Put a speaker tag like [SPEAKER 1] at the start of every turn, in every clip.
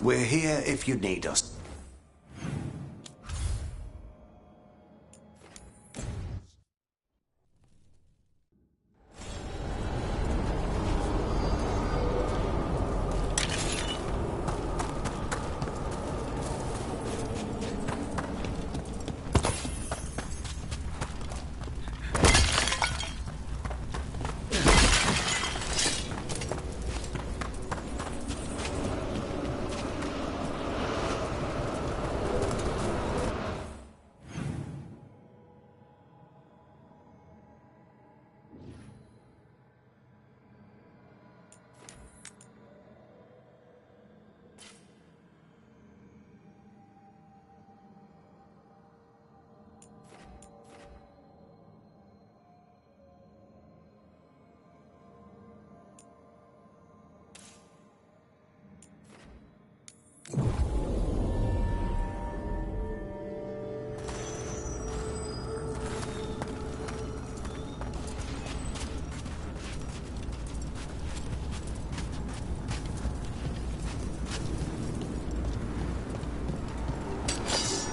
[SPEAKER 1] We're here if you need us.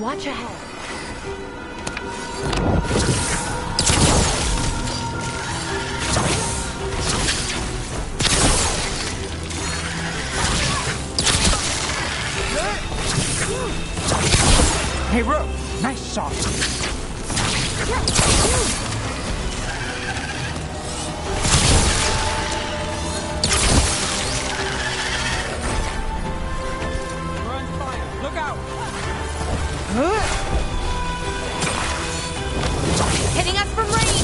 [SPEAKER 2] Watch ahead.
[SPEAKER 3] Hey, Rook! Nice shot! We're on fire! Look out!
[SPEAKER 2] Hitting us from range!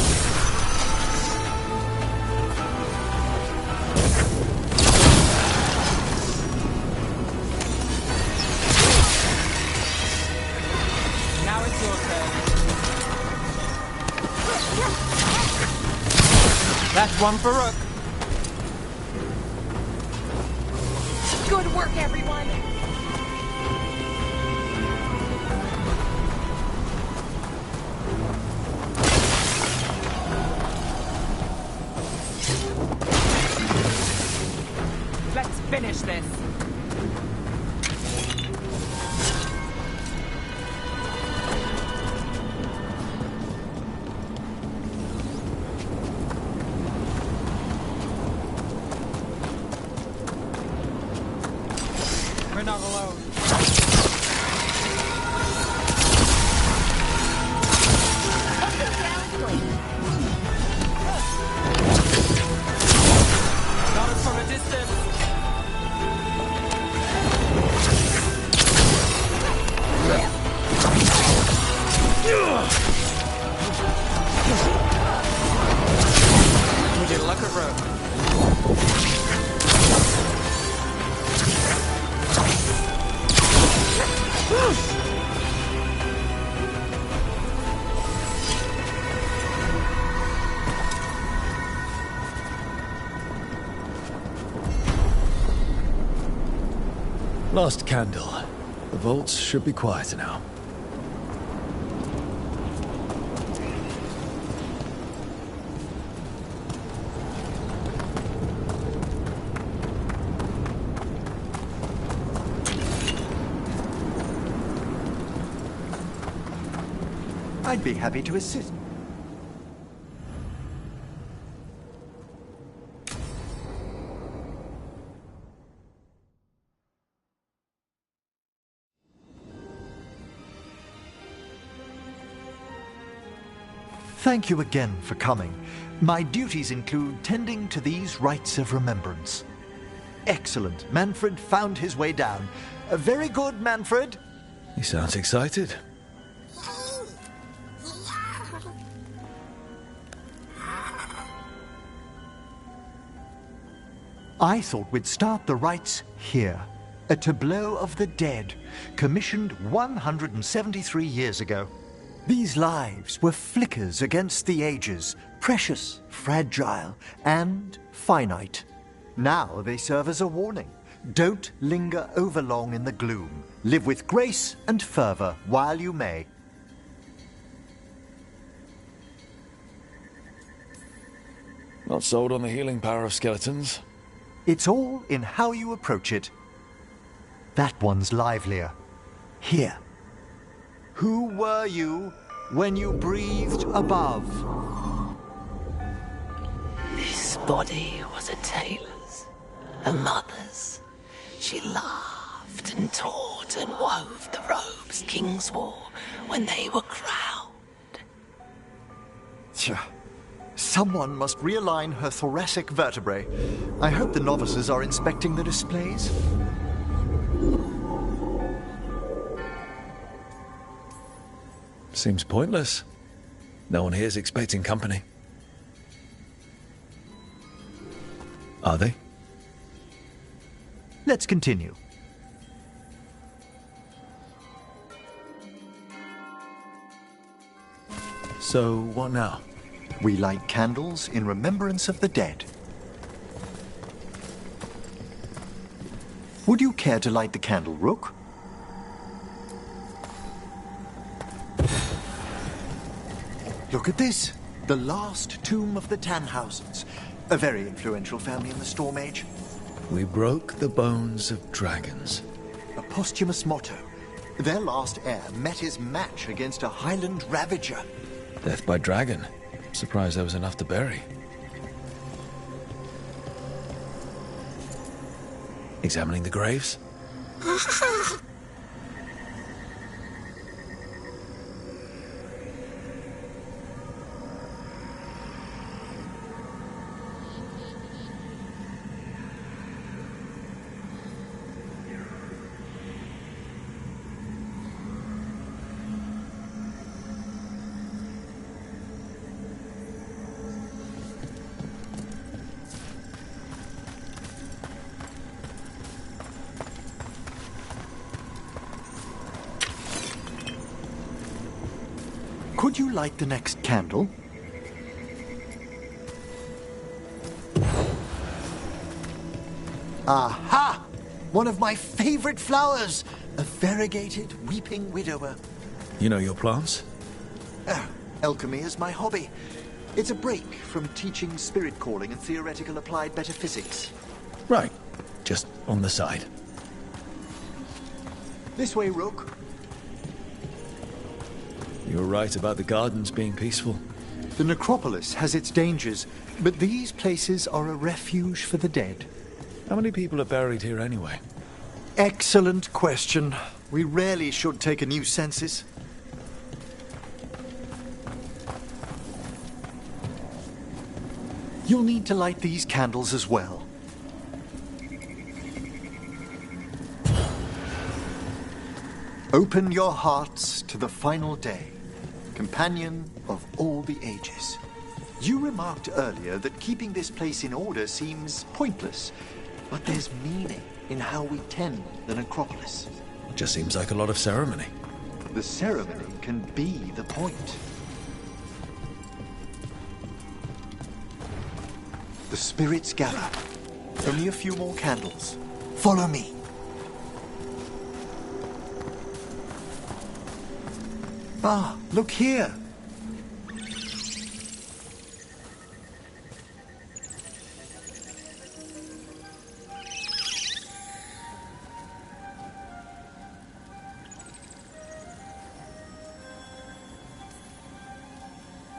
[SPEAKER 3] Now it's your turn. That's one for Rook.
[SPEAKER 2] Good work, everyone!
[SPEAKER 3] Let's finish this. We're not alone. Got us from a distance. We did luck of Rook.
[SPEAKER 4] Last candle. The vaults should be quieter now.
[SPEAKER 5] I'd be happy to assist. Thank you again for coming. My duties include tending to these rites of remembrance. Excellent. Manfred found his way down. Very good, Manfred.
[SPEAKER 4] He sounds excited.
[SPEAKER 5] I thought we'd start the rites here. A tableau of the dead, commissioned 173 years ago. These lives were flickers against the ages, precious, fragile, and finite. Now they serve as a warning. Don't linger overlong in the gloom. Live with grace and fervor while you may.
[SPEAKER 4] Not sold on the healing power of skeletons.
[SPEAKER 5] It's all in how you approach it. That one's livelier. Here. Who were you when you breathed above?
[SPEAKER 6] This body was a tailor's, a mother's. She laughed and taught and wove the robes kings wore when they were crowned.
[SPEAKER 5] Tja. Someone must realign her thoracic vertebrae. I hope the novices are inspecting the displays.
[SPEAKER 4] Seems pointless. No one here's expecting company. Are they?
[SPEAKER 5] Let's continue.
[SPEAKER 4] So, what now?
[SPEAKER 5] We light candles in remembrance of the dead. Would you care to light the candle, Rook? Look at this. The last tomb of the Tannhausens. A very influential family in the Storm Age.
[SPEAKER 4] We broke the bones of dragons.
[SPEAKER 5] A posthumous motto. Their last heir met his match against a Highland Ravager.
[SPEAKER 4] Death by dragon. Surprised there was enough to bury. Examining the graves?
[SPEAKER 5] Could you light the next candle? Aha! One of my favorite flowers! A variegated weeping widower.
[SPEAKER 4] You know your plants?
[SPEAKER 5] Alchemy is my hobby. It's a break from teaching spirit calling and theoretical applied metaphysics.
[SPEAKER 4] Right. Just on the side.
[SPEAKER 5] This way, Rook.
[SPEAKER 4] You're right about the gardens being peaceful.
[SPEAKER 5] The necropolis has its dangers, but these places are a refuge for the dead.
[SPEAKER 4] How many people are buried here anyway?
[SPEAKER 5] Excellent question. We rarely should take a new census. You'll need to light these candles as well. Open your hearts to the final day, companion of all the ages. You remarked earlier that keeping this place in order seems pointless, but there's meaning in how we tend the necropolis.
[SPEAKER 4] Just seems like a lot of ceremony.
[SPEAKER 5] The ceremony can be the point. The spirits gather. Only a few more candles. Follow me. Ah, look here.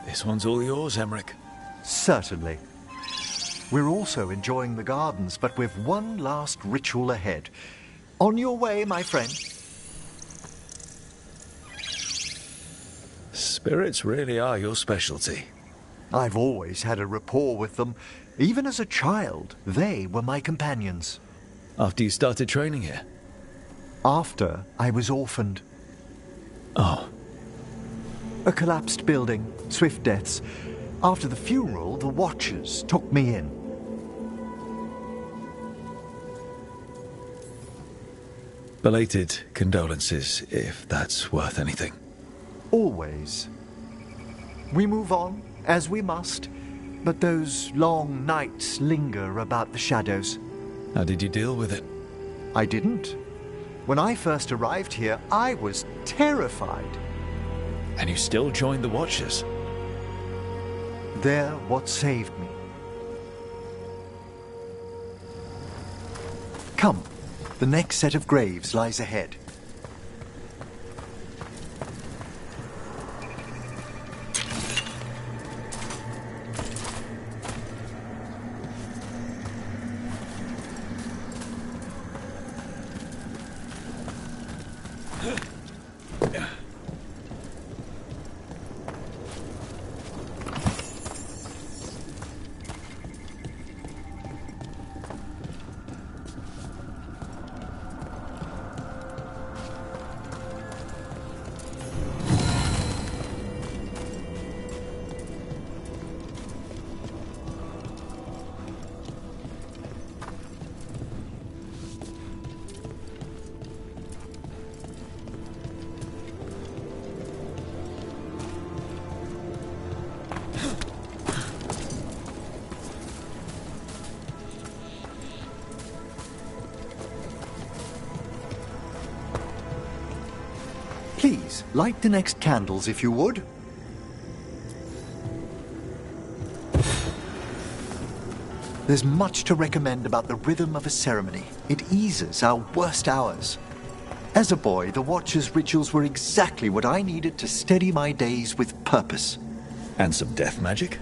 [SPEAKER 4] This one's all yours, Emmerich.
[SPEAKER 5] Certainly. We're also enjoying the gardens, but with one last ritual ahead. On your way, my friend.
[SPEAKER 4] Spirits really are your specialty.
[SPEAKER 5] I've always had a rapport with them. Even as a child, they were my companions.
[SPEAKER 4] After you started training here?
[SPEAKER 5] After I was orphaned.
[SPEAKER 4] Oh.
[SPEAKER 5] A collapsed building, swift deaths. After the funeral, the Watchers took me in.
[SPEAKER 4] Belated condolences, if that's worth anything.
[SPEAKER 5] Always. We move on, as we must, but those long nights linger about the shadows.
[SPEAKER 4] How did you deal with it?
[SPEAKER 5] I didn't. When I first arrived here, I was terrified.
[SPEAKER 4] And you still joined the Watchers?
[SPEAKER 5] They're what saved me. Come, The next set of graves lies ahead. Please, light the next candles if you would. There's much to recommend about the rhythm of a ceremony. It eases our worst hours. As a boy, the Watcher's rituals were exactly what I needed to steady my days with purpose.
[SPEAKER 4] And some death magic?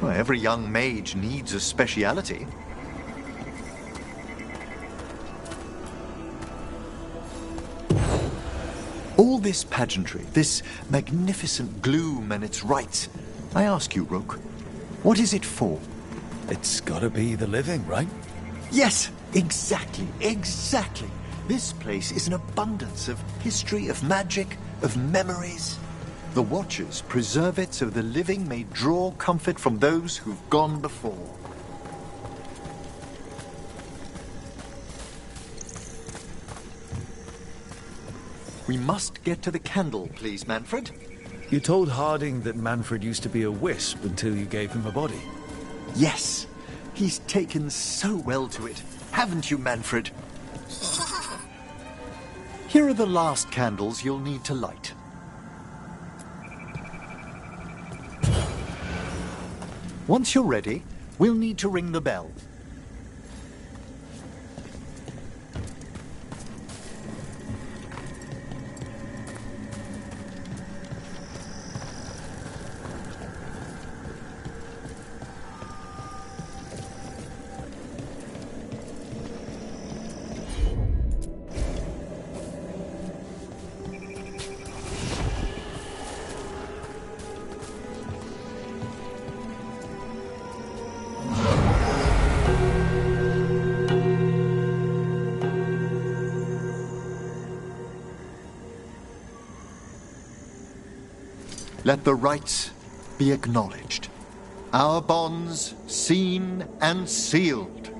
[SPEAKER 5] Well, every young mage needs a speciality. All this pageantry, this magnificent gloom and its rites, I ask you, Rook, what is it for?
[SPEAKER 4] It's gotta be the living, right?
[SPEAKER 5] Yes, exactly. This place is an abundance of history, of magic, of memories. The Watchers preserve it so the living may draw comfort from those who've gone before. We must get to the candle, please, Manfred.
[SPEAKER 4] You told Harding that Manfred used to be a wisp until you gave him a body.
[SPEAKER 5] Yes, he's taken so well to it. Haven't you, Manfred? Here are the last candles you'll need to light. Once you're ready, we'll need to ring the bell. Let the rites be acknowledged. Our bonds seen and sealed.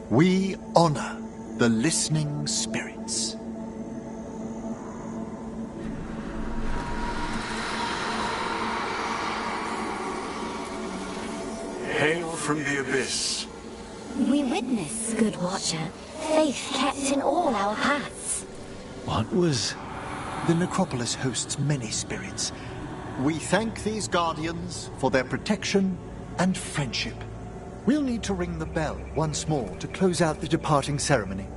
[SPEAKER 5] We honor the listening spirits.
[SPEAKER 1] Hail from the abyss.
[SPEAKER 7] We witness, good Watcher, faith kept in all our paths.
[SPEAKER 4] What was...
[SPEAKER 5] The necropolis hosts many spirits. We thank these guardians for their protection and friendship. We'll need to ring the bell once more to close out the departing ceremony.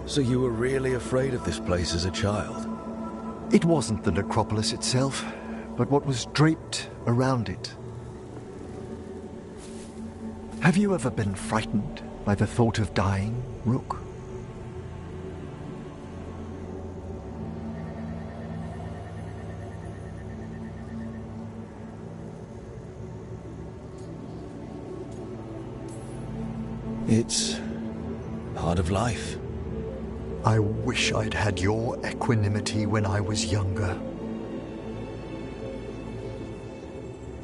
[SPEAKER 4] So you were really afraid of this place as a child?
[SPEAKER 5] It wasn't the necropolis itself, but what was draped around it. Have you ever been frightened by the thought of dying, Rook?
[SPEAKER 4] It's part of life.
[SPEAKER 5] I wish I'd had your equanimity when I was younger.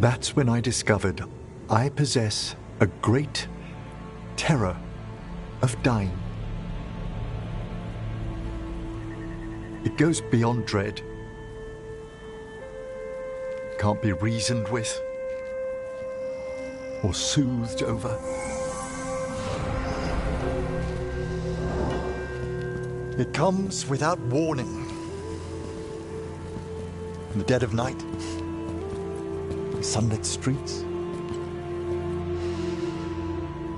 [SPEAKER 5] That's when I discovered I possess a great terror of dying. It goes beyond dread. Can't be reasoned with or soothed over. It comes without warning. In the dead of night, sunlit streets,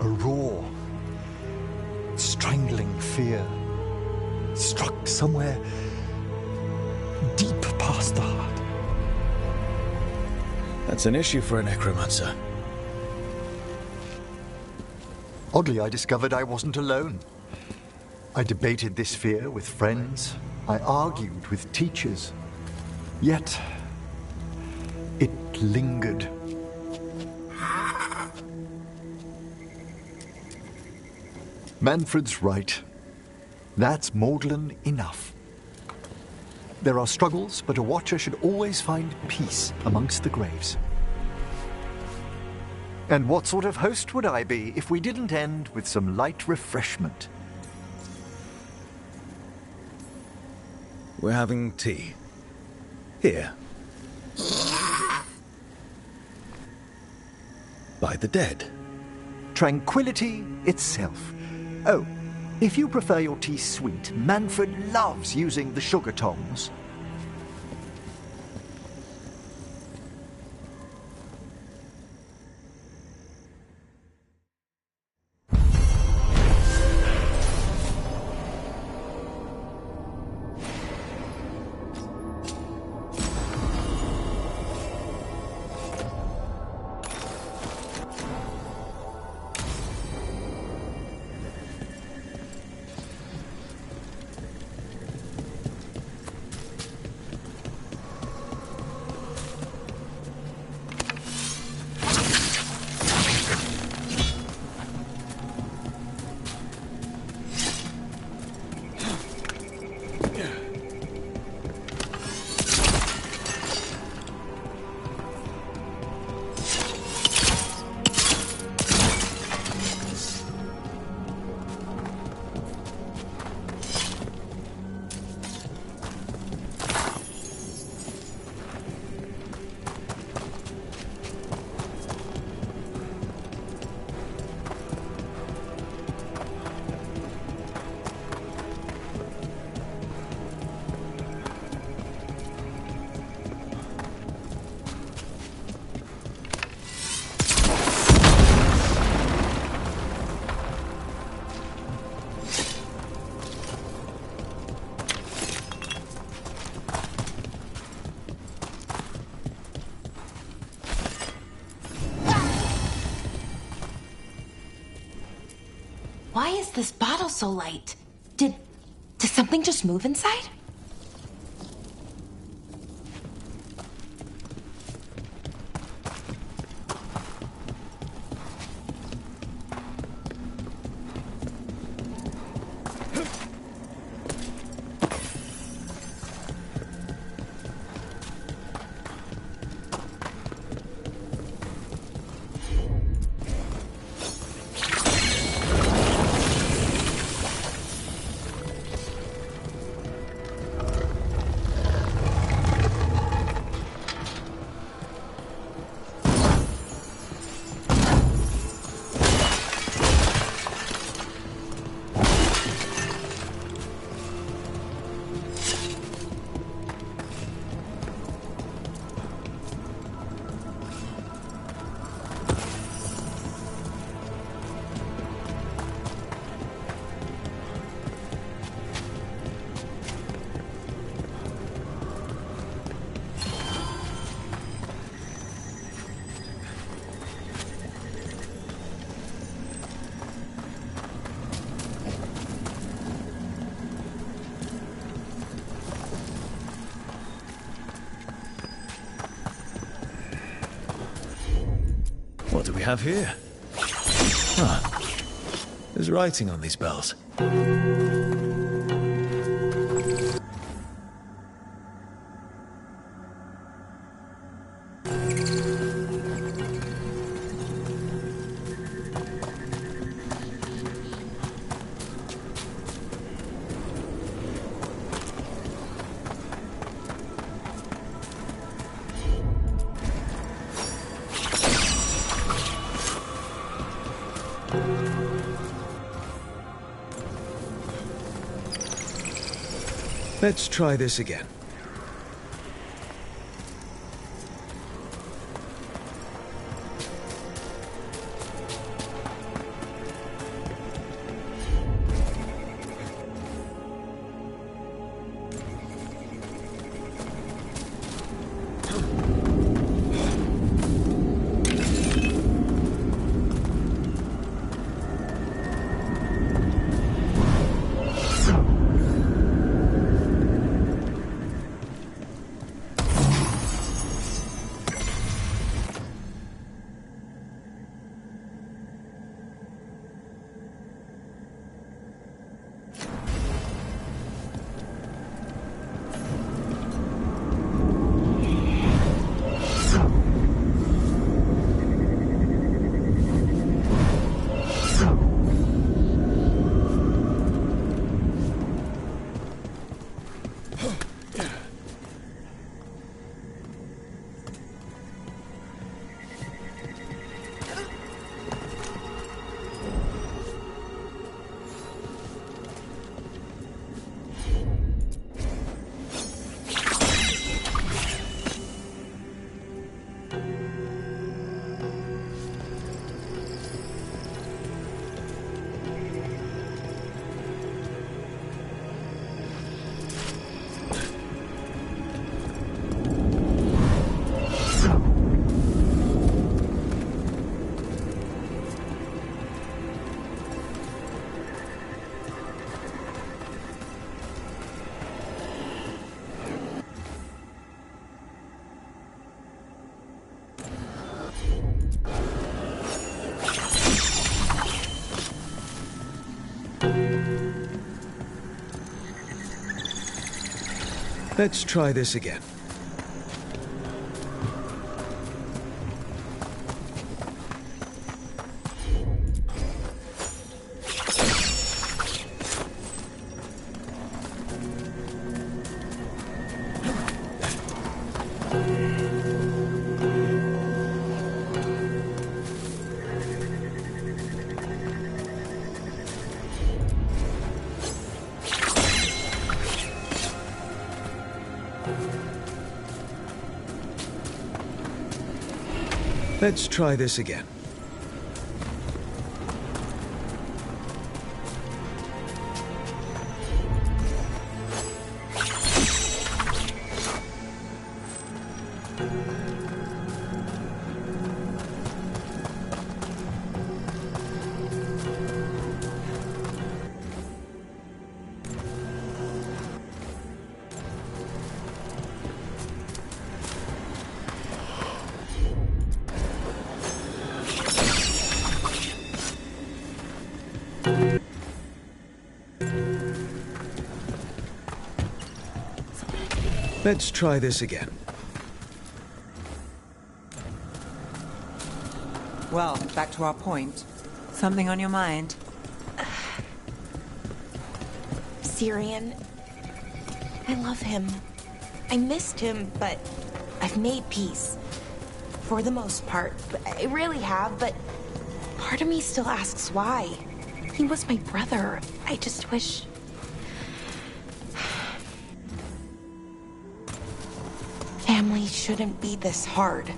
[SPEAKER 5] a raw, strangling fear struck somewhere deep past the heart.
[SPEAKER 4] That's an issue for a necromancer.
[SPEAKER 5] Oddly, I discovered I wasn't alone. I debated this fear with friends. I argued with teachers. Yet, it lingered. Manfred's right. That's maudlin enough. There are struggles, but a watcher should always find peace amongst the graves. And what sort of host would I be if we didn't end with some light refreshment?
[SPEAKER 4] We're having tea. Here. By the dead.
[SPEAKER 5] Tranquility itself. Oh, if you prefer your tea sweet, Manfred loves using the sugar tongs.
[SPEAKER 2] Why is this bottle so light? Did something just move inside?
[SPEAKER 4] What do we have here? Ah, there's writing on these bells. Let's try this again. Let's try this again. Let's try this again. Let's try this again.
[SPEAKER 3] Well, back to our point. Something on your mind?
[SPEAKER 2] Syrian. I love him. I missed him, but I've made peace. For the most part. I really have, but part of me still asks why. He was my brother. I just wish... Family shouldn't be this hard.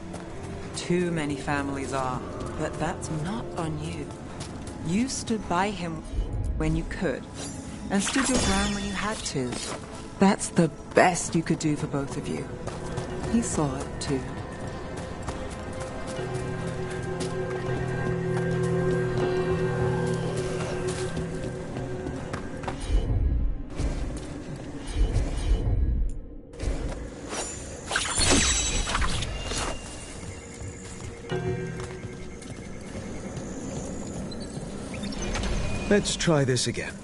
[SPEAKER 3] Too many families are, but that's not on you. You stood by him when you could, and stood your ground when you had to. That's the best you could do for both of you. He saw it too.
[SPEAKER 4] Let's try this again.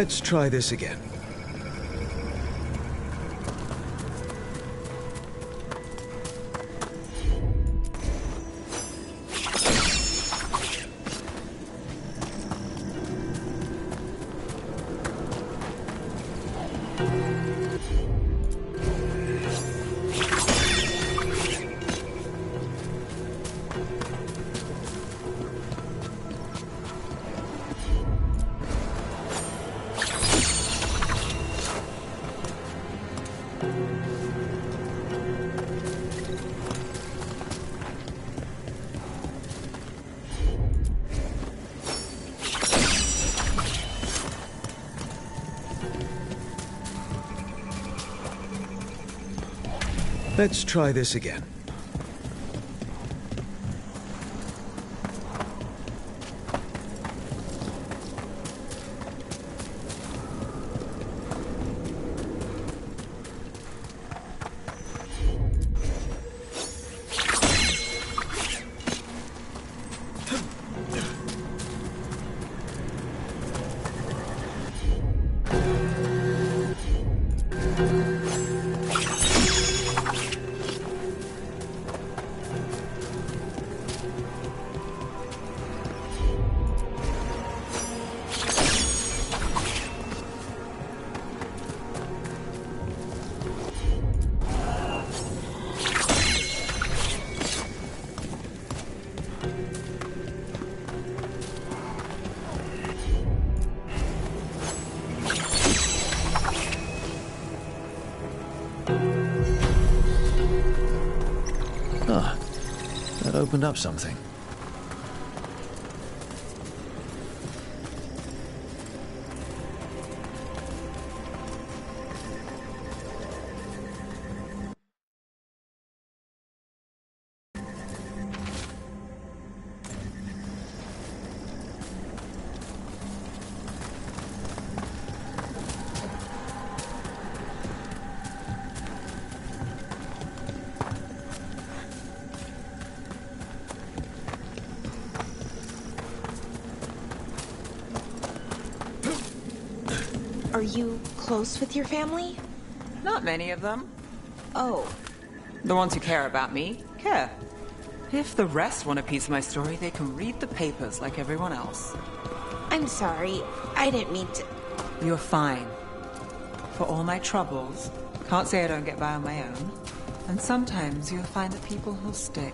[SPEAKER 4] Let's try this again. Let's try this again. Ah, that opened up something.
[SPEAKER 2] Are you close with your family?
[SPEAKER 3] Not many of them.
[SPEAKER 2] Oh,
[SPEAKER 3] The ones who care about me, care. If the rest want a piece of my story, they can read the papers like everyone else.
[SPEAKER 2] I'm sorry. I didn't mean to...
[SPEAKER 3] You're fine. For all my troubles, can't say I don't get by on my own. And sometimes you'll find the people who'll stick.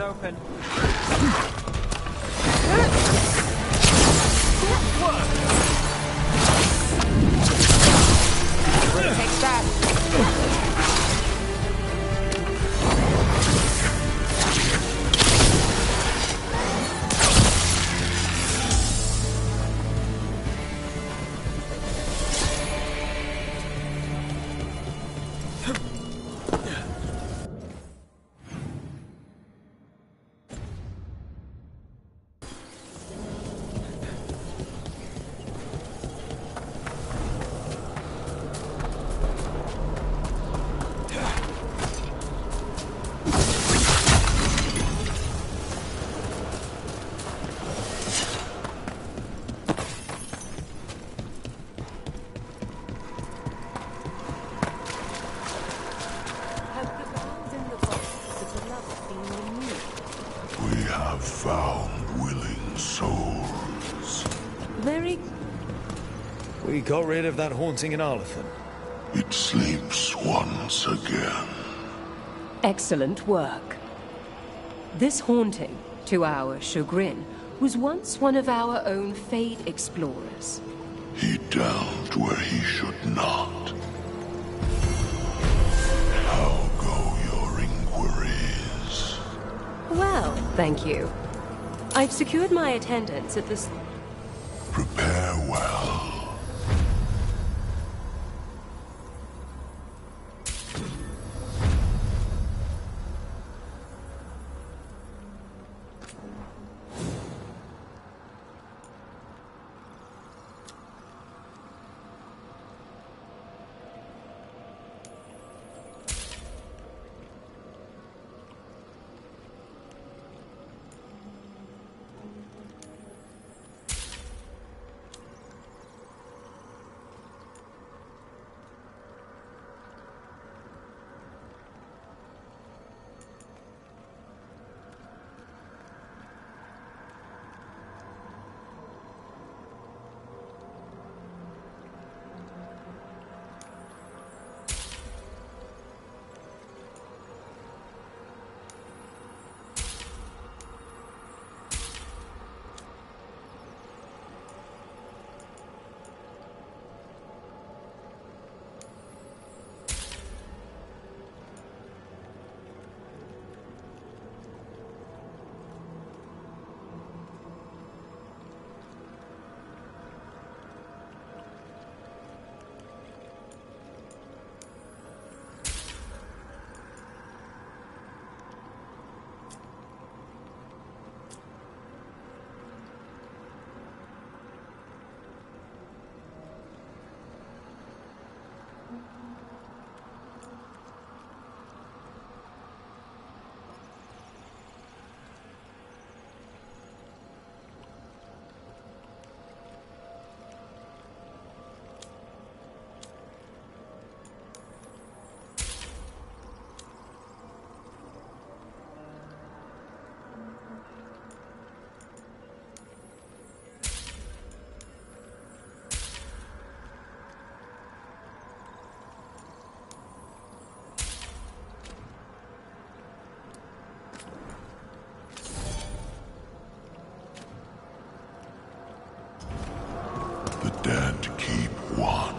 [SPEAKER 3] is open.
[SPEAKER 2] Take that.
[SPEAKER 1] We have found willing souls.
[SPEAKER 8] Very...
[SPEAKER 4] We got rid of that haunting in Arlathan.
[SPEAKER 1] It sleeps once again.
[SPEAKER 8] excellent work. This haunting, to our chagrin, was once one of our own Fade explorers.
[SPEAKER 1] He delved where he should not. How go your inquiries?
[SPEAKER 8] Well, thank you. I've secured my attendance at this...
[SPEAKER 1] Prepare well. The dead keep watch.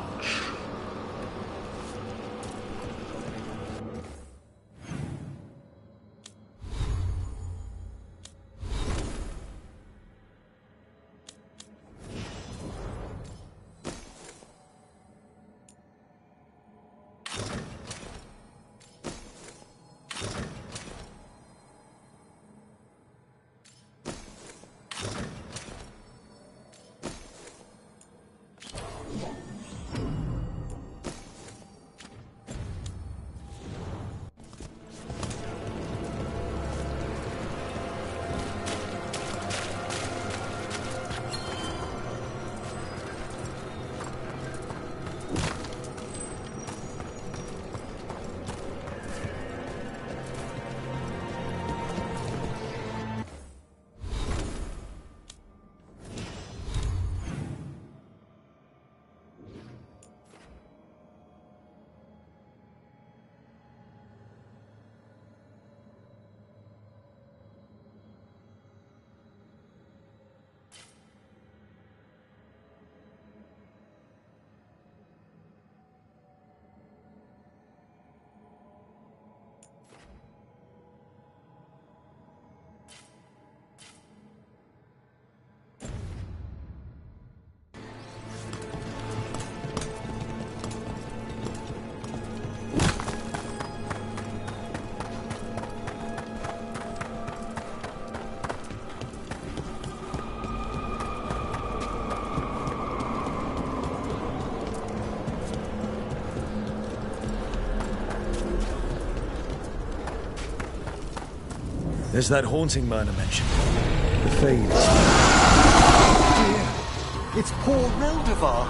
[SPEAKER 4] There's that haunting miner mentioned. The Fade.
[SPEAKER 5] Dear, it's poor Reldevar.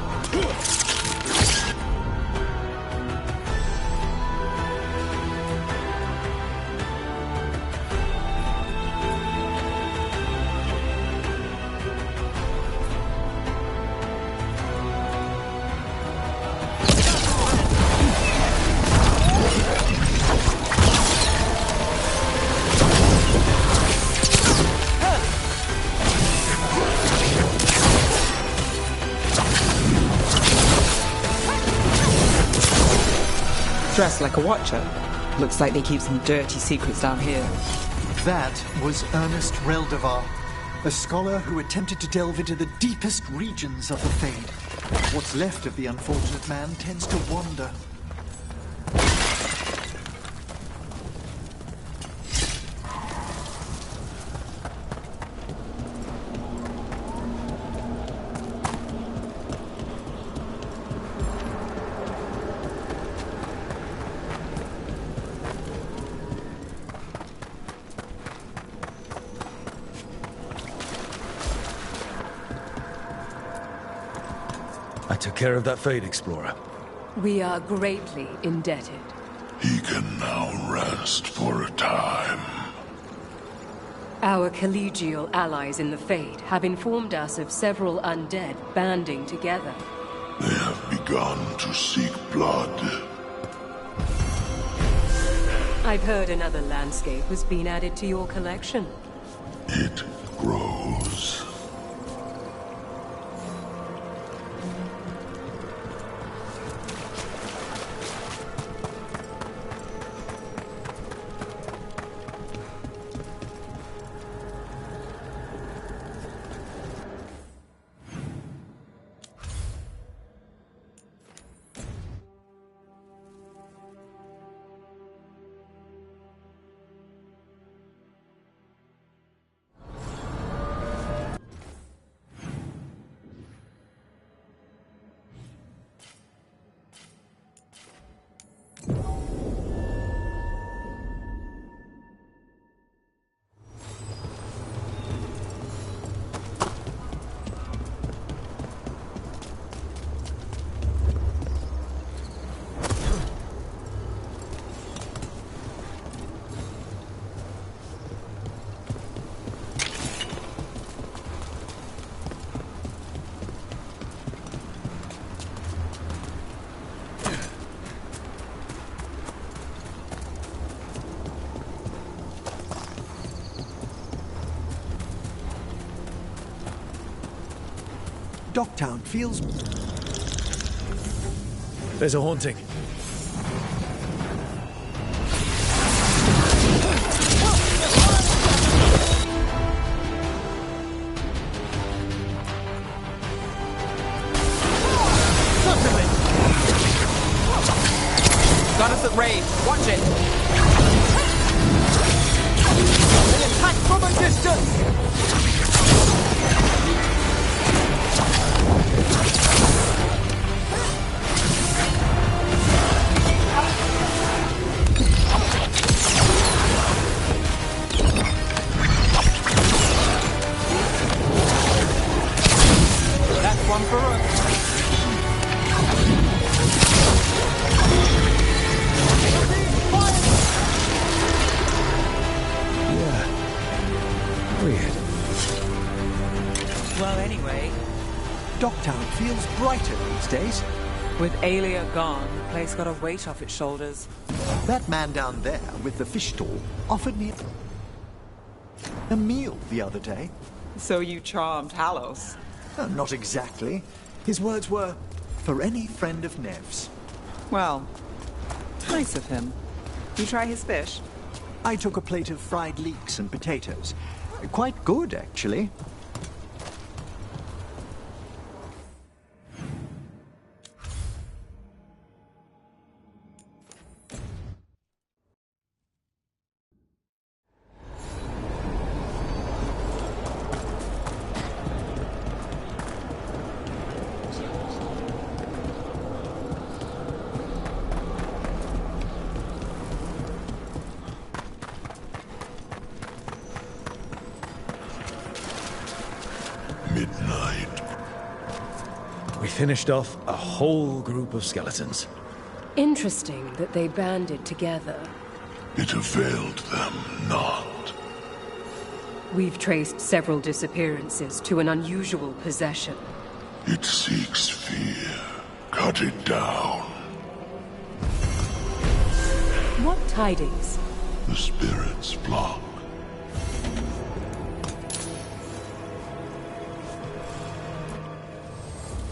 [SPEAKER 3] Dressed like a watcher. Looks like they keep some dirty secrets down here.
[SPEAKER 5] That was Ernest Reldevar, a scholar who attempted to delve into the deepest regions of the Fade. What's left of the unfortunate man tends to wander.
[SPEAKER 4] I took care of that Fade Explorer.
[SPEAKER 8] We are greatly indebted.
[SPEAKER 1] He can now rest for a time.
[SPEAKER 8] Our collegial allies in the Fade have informed us of several undead banding together.
[SPEAKER 1] They have begun to seek blood.
[SPEAKER 8] I've heard another landscape has been added to your collection.
[SPEAKER 1] It grows.
[SPEAKER 5] Docktown feels...
[SPEAKER 4] There's a haunting.
[SPEAKER 3] Got us at range. Watch it.
[SPEAKER 5] An attack from a distance!
[SPEAKER 3] That's one for us.
[SPEAKER 4] Weird.
[SPEAKER 3] Well, anyway,
[SPEAKER 5] Docktown feels brighter these days.
[SPEAKER 3] with Aelia gone, the place got a weight off its shoulders.
[SPEAKER 5] That man down there with the fish stall offered me a meal the other day.
[SPEAKER 3] So you charmed Halos.
[SPEAKER 5] Not exactly. His words were, "For any friend of Nev's."
[SPEAKER 3] Well, nice of him. You try his fish?
[SPEAKER 5] I took a plate of fried leeks and potatoes. Quite good, actually.
[SPEAKER 4] We finished off a whole group of skeletons.
[SPEAKER 8] Interesting that they banded together.
[SPEAKER 1] It availed them not.
[SPEAKER 8] We've traced several disappearances to an unusual possession.
[SPEAKER 1] It seeks fear. Cut it down.
[SPEAKER 8] What tidings?
[SPEAKER 1] The spirits flock.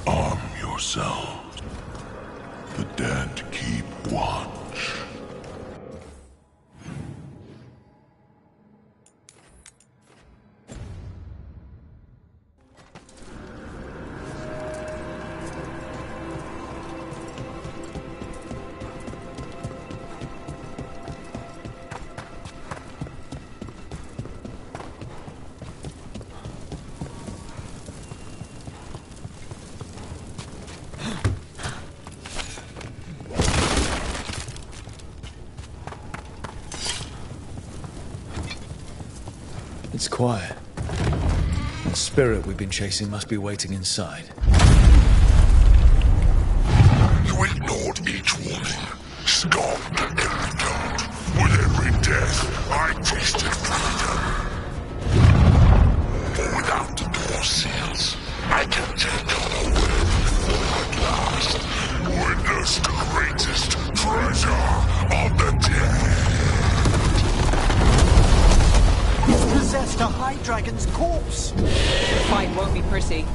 [SPEAKER 1] Arm yourselves. The dead keep watch.
[SPEAKER 4] It's quiet. The spirit we've been chasing must be waiting inside.
[SPEAKER 1] You ignored each warning. Scoffed at every doubt. With every death, I tasted freedom. But without the door seals, I can take her away at last. Witness the greatest treasure of the dead.
[SPEAKER 5] He's possessed a high dragon's corpse.
[SPEAKER 3] The fight won't be pretty.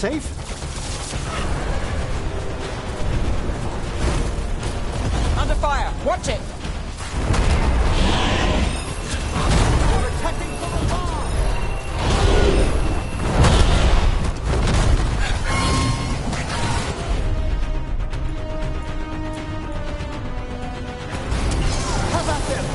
[SPEAKER 5] safe?
[SPEAKER 3] Under fire! Watch it!
[SPEAKER 5] They're attacking from afar! Have at them!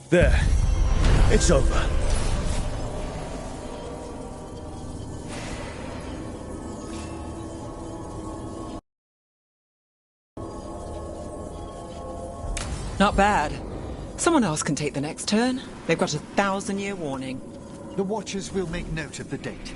[SPEAKER 4] There. It's over.
[SPEAKER 3] Not bad. Someone else can take the next turn. They've got a 1,000-year warning.
[SPEAKER 5] The Watchers will make note of the date.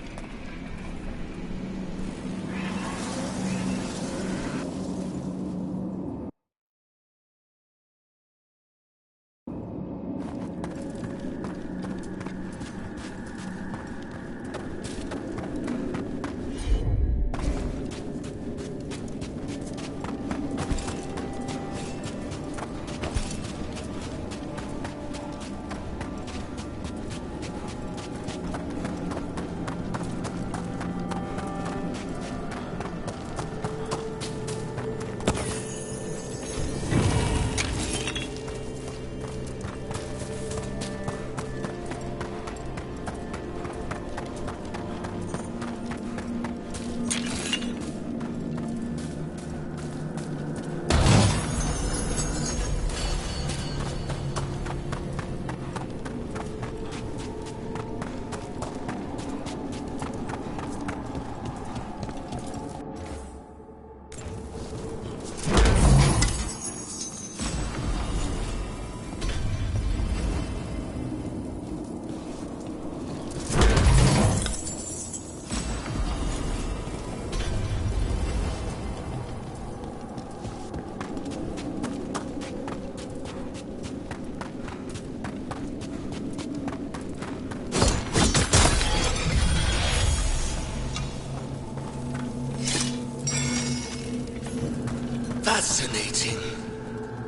[SPEAKER 6] Fascinating.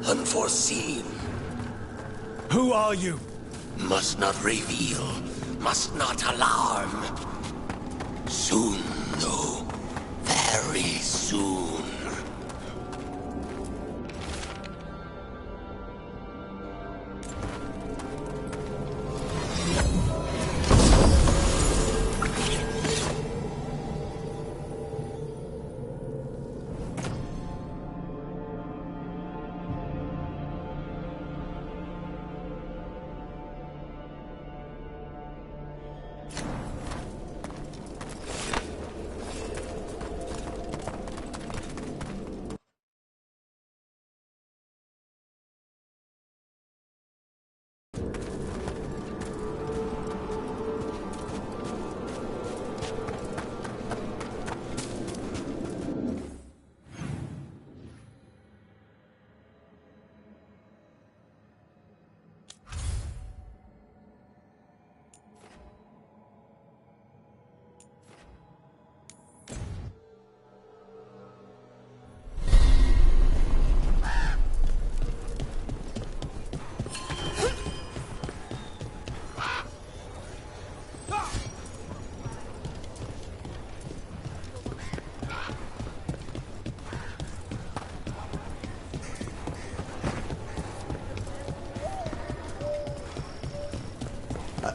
[SPEAKER 6] Unforeseen.
[SPEAKER 4] Who are you?
[SPEAKER 6] Must not reveal. Must not alarm. Soon, though. Very soon.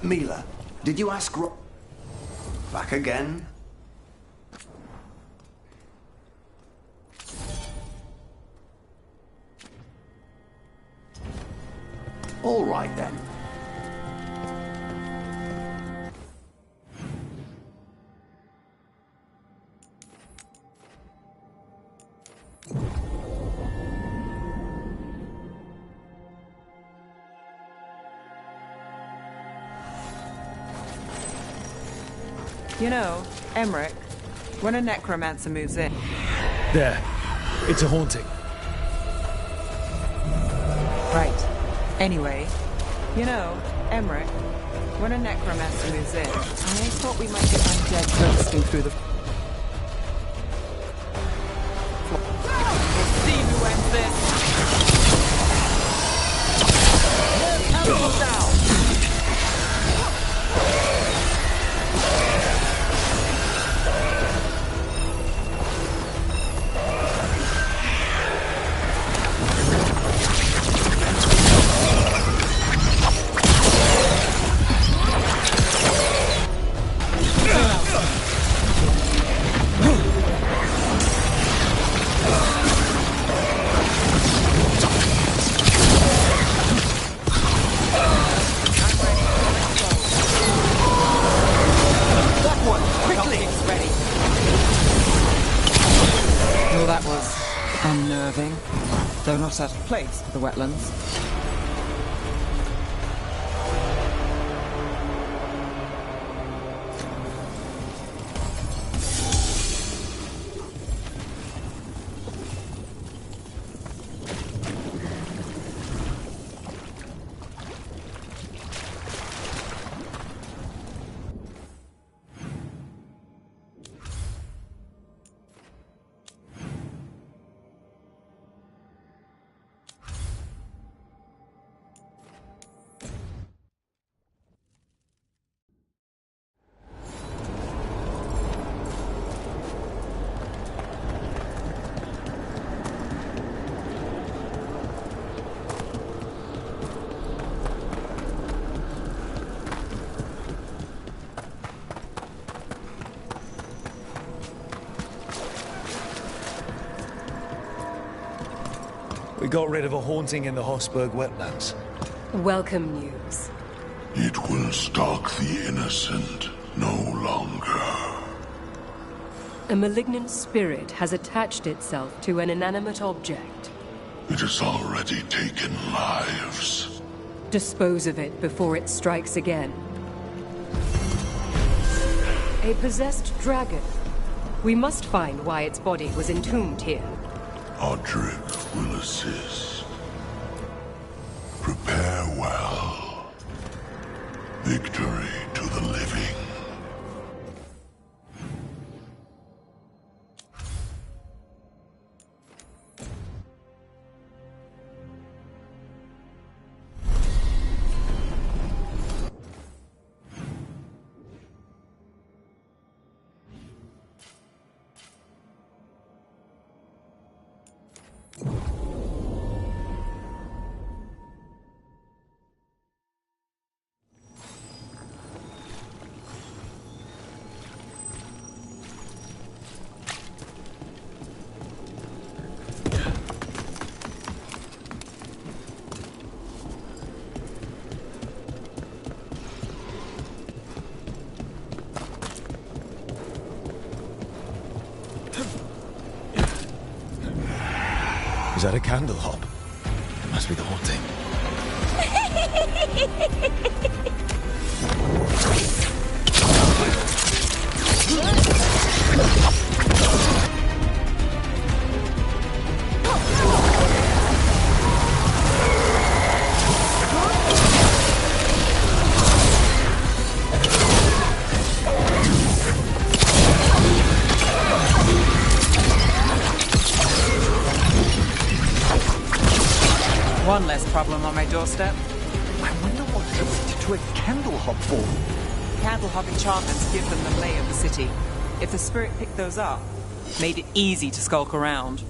[SPEAKER 9] Mila, did you ask back again? All right then.
[SPEAKER 3] You know, Emmerich, when a necromancer moves in...
[SPEAKER 4] There. It's a haunting.
[SPEAKER 3] Right. Anyway, you know, Emmerich, when a necromancer moves in, I thought we might get undead bursting through the... We'll see who ends this! More cannibals now! Though not out of place for the wetlands.
[SPEAKER 4] We got rid of a haunting in the Hossberg wetlands.
[SPEAKER 8] Welcome news.
[SPEAKER 1] It will stalk the innocent no longer.
[SPEAKER 8] A malignant spirit has attached itself to an inanimate object.
[SPEAKER 1] It has already taken lives.
[SPEAKER 8] Dispose of it before it strikes again. A possessed dragon. We must find why its body was entombed here.
[SPEAKER 1] Odric will assist. Prepare well. Victory to the living.
[SPEAKER 4] Is that a candle hop? It must be the haunting.
[SPEAKER 3] One less problem on my doorstep.
[SPEAKER 5] I wonder what drift to a candle hop for.
[SPEAKER 3] Candlehop enchantments give them the lay of the city. If the spirit picked those up, made it easy to skulk around.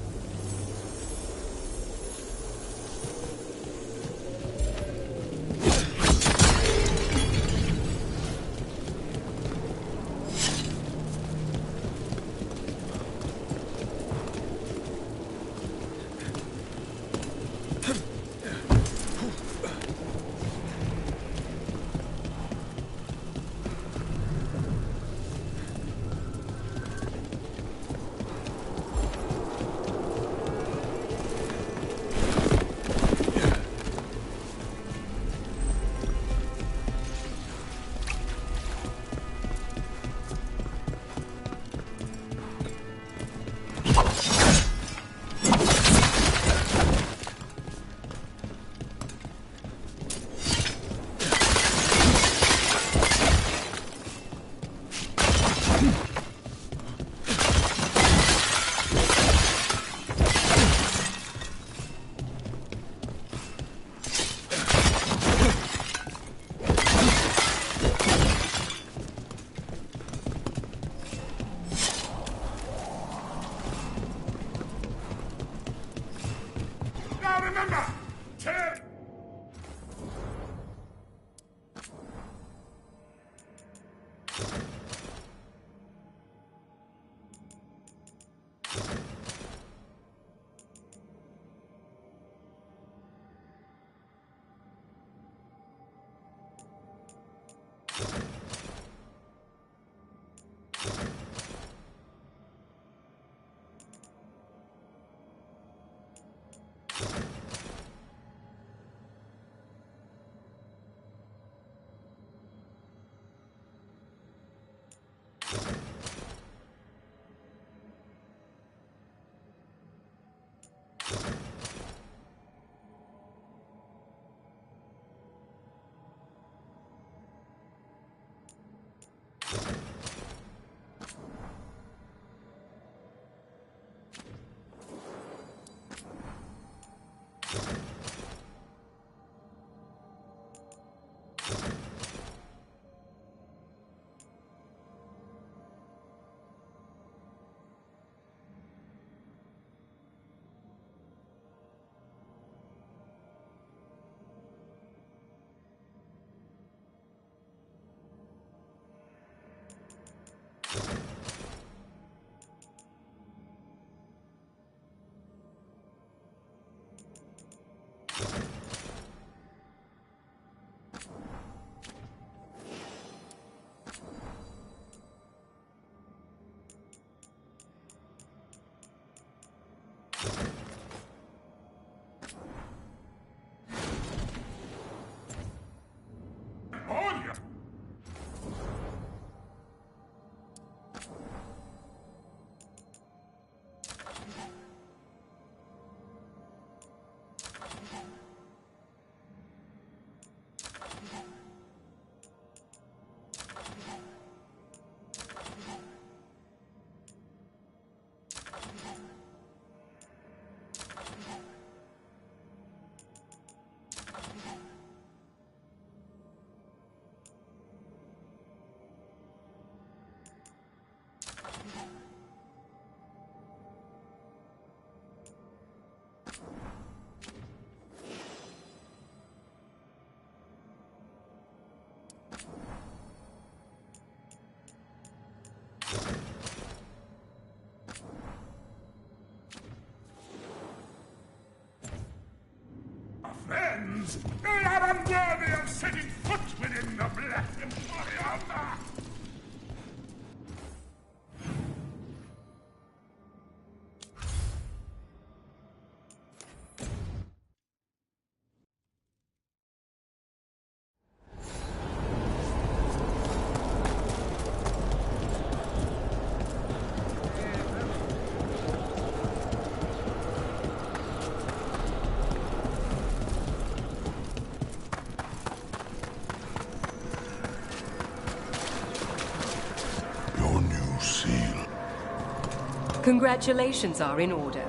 [SPEAKER 8] Congratulations are in order.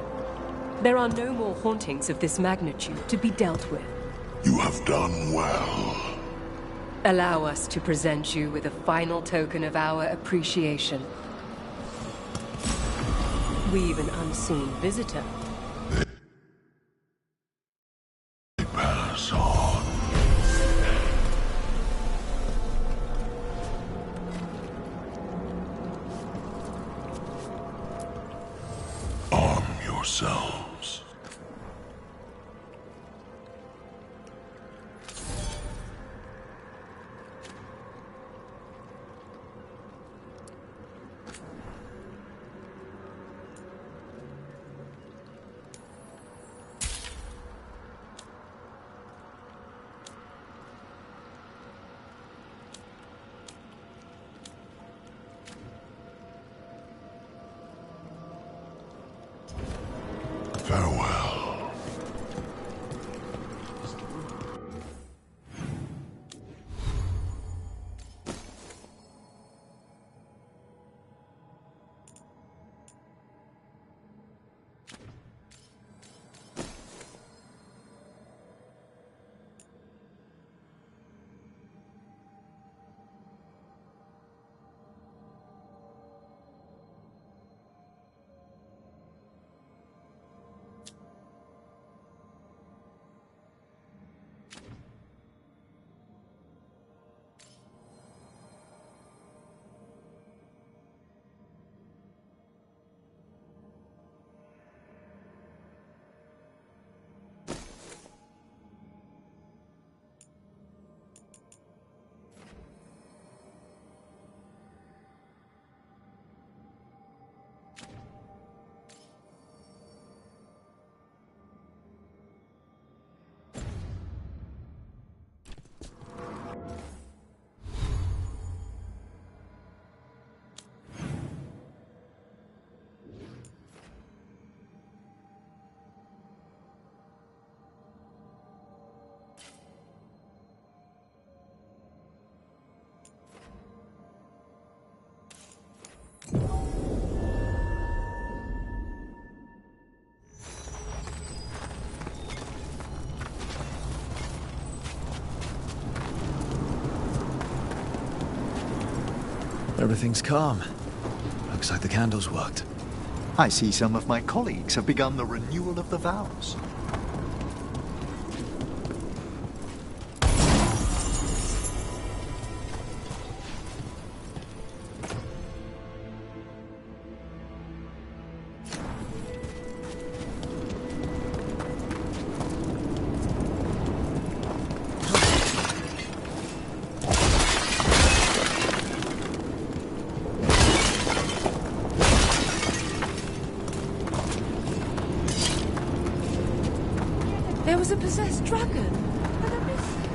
[SPEAKER 8] There are no more hauntings of this magnitude to be dealt with.
[SPEAKER 1] You have done well.
[SPEAKER 8] Allow us to present you with a final token of our appreciation. We've an unseen visitor.
[SPEAKER 1] They pass on. Arm yourselves. Farewell.
[SPEAKER 4] Everything's calm. Looks like the candles worked.
[SPEAKER 5] I see some of my colleagues have begun the renewal of the vows.
[SPEAKER 8] There was a possessed dragon. But I missed it.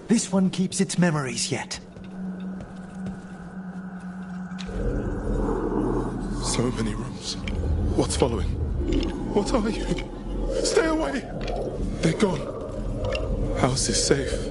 [SPEAKER 5] This one keeps its memories yet.
[SPEAKER 1] So many rooms. What's following? What are you? Stay away! They're gone. House is safe.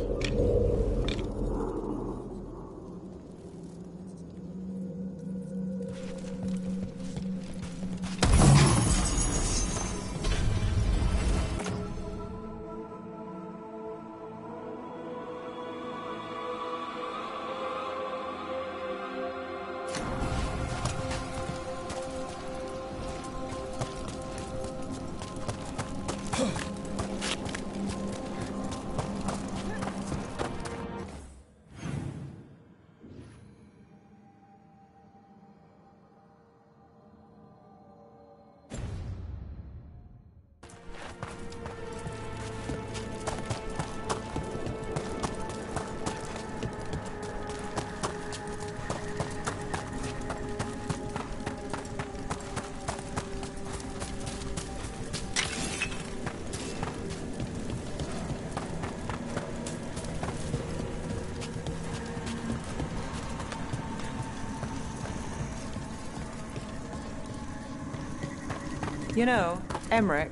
[SPEAKER 3] You know, Emmerich,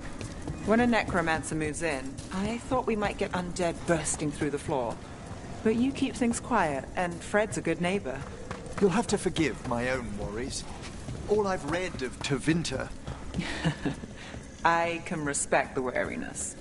[SPEAKER 3] when a necromancer moves in, I thought we might get undead bursting through the floor. But you keep things quiet, and Fred's a good neighbor.
[SPEAKER 5] You'll have to forgive my own worries. All I've read of Tevinter.
[SPEAKER 3] I can respect the wariness.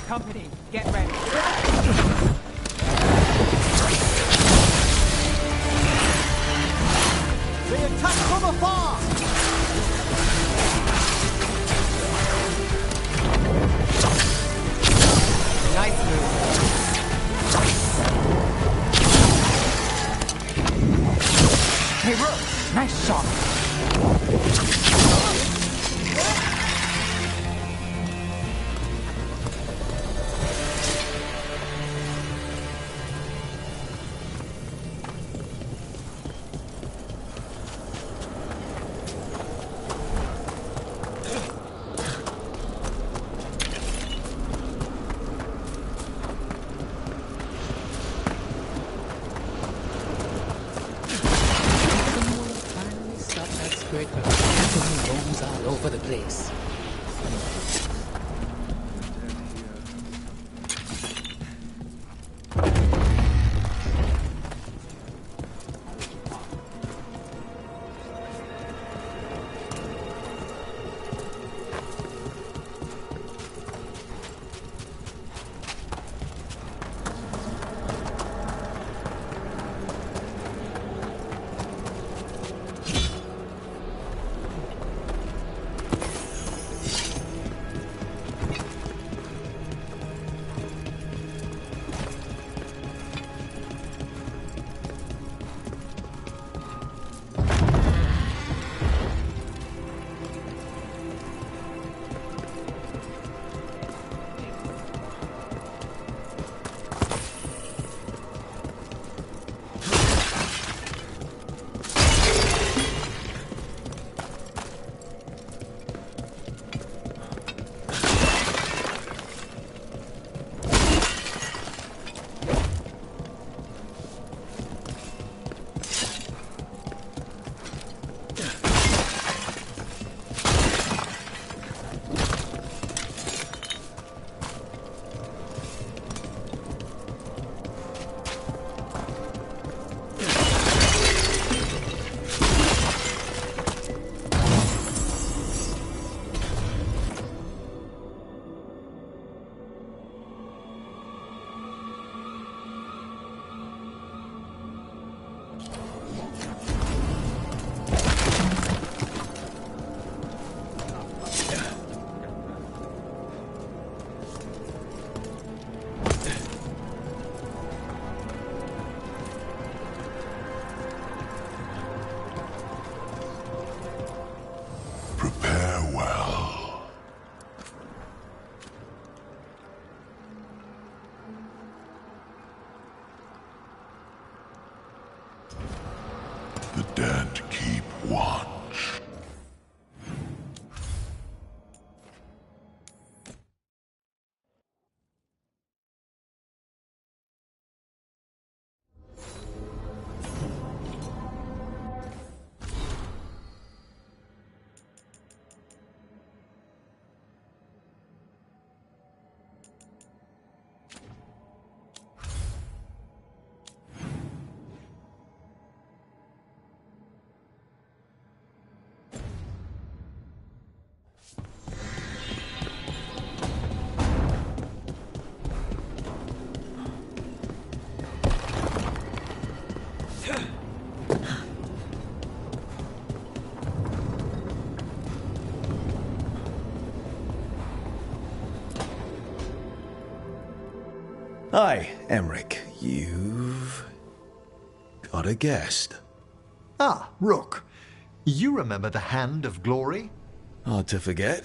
[SPEAKER 3] Company, get ready.
[SPEAKER 5] far!
[SPEAKER 6] Nice move.
[SPEAKER 5] Hey, Rook! Nice shot!
[SPEAKER 6] Bones all over the place.
[SPEAKER 1] Prepare well. The dead keep watch.
[SPEAKER 4] Hi, Emmerich. You've got a guest.
[SPEAKER 5] Ah, Rook. You remember the Hand of Glory?
[SPEAKER 4] Hard to forget.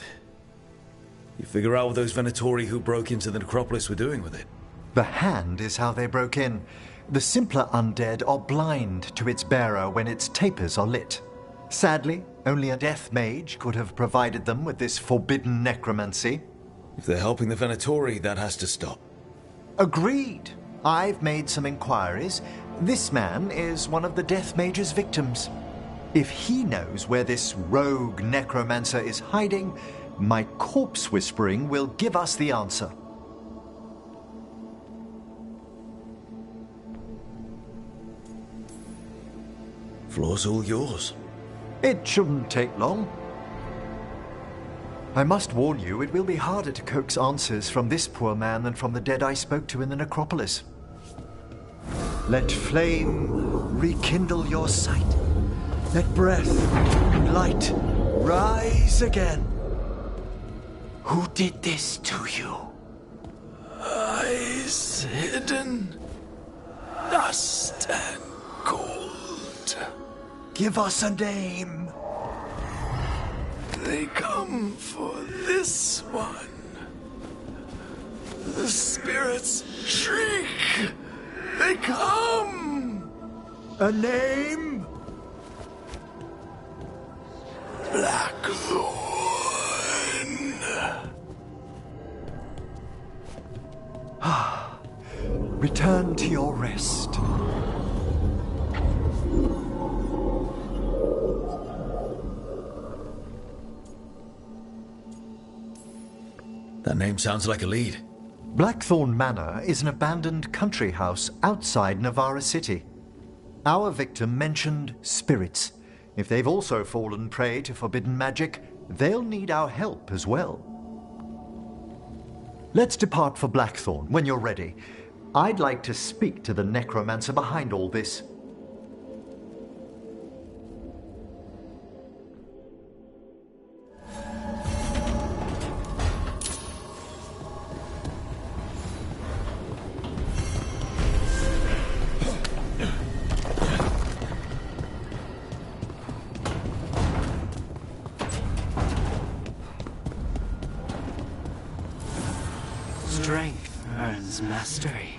[SPEAKER 4] You figure out what those Venatori who broke into the necropolis were doing with it?
[SPEAKER 5] The Hand is how they broke in. The simpler undead are blind to its bearer when its tapers are lit. Sadly, only a death mage could have provided them with this forbidden necromancy.
[SPEAKER 4] If they're helping the Venatori, that has to stop.
[SPEAKER 5] Agreed. I've made some inquiries. This man is one of the Death Mage's victims. If he knows where this rogue necromancer is hiding, my corpse whispering will give us the answer.
[SPEAKER 4] Floor's all yours.
[SPEAKER 5] It shouldn't take long. I must warn you, it will be harder to coax answers from this poor man than from the dead I spoke to in the necropolis. Let flame rekindle your sight. Let breath and light rise again.
[SPEAKER 6] Who did this to you?
[SPEAKER 1] Eyes hidden, dust and gold.
[SPEAKER 5] Give us a name.
[SPEAKER 1] They come for this one. The spirits shriek. They come.
[SPEAKER 5] A name?
[SPEAKER 1] Blackthorn.
[SPEAKER 5] Return to your rest.
[SPEAKER 4] That name sounds like a lead.
[SPEAKER 5] Blackthorn Manor is an abandoned country house outside Navarra City. Our victim mentioned spirits. If they've also fallen prey to forbidden magic, they'll need our help as well. Let's depart for Blackthorn when you're ready. I'd like to speak to the Necromancer behind all this.
[SPEAKER 6] Strength earns mastery.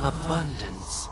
[SPEAKER 6] Abundance.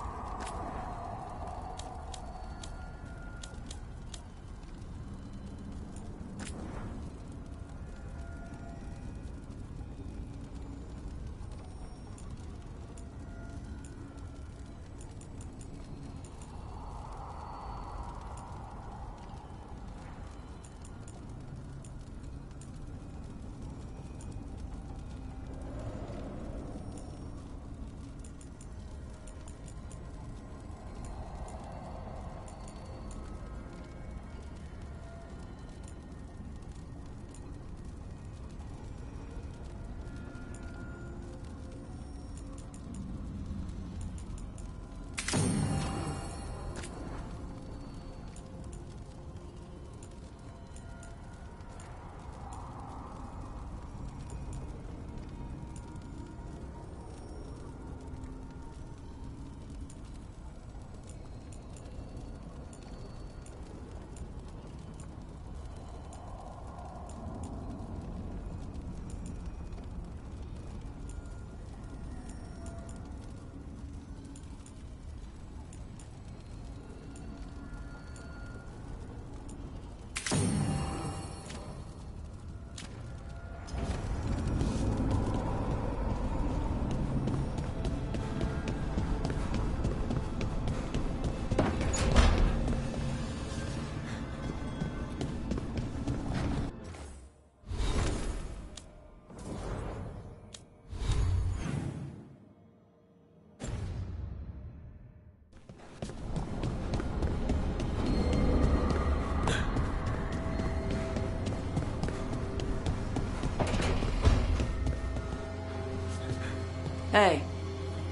[SPEAKER 10] Hey,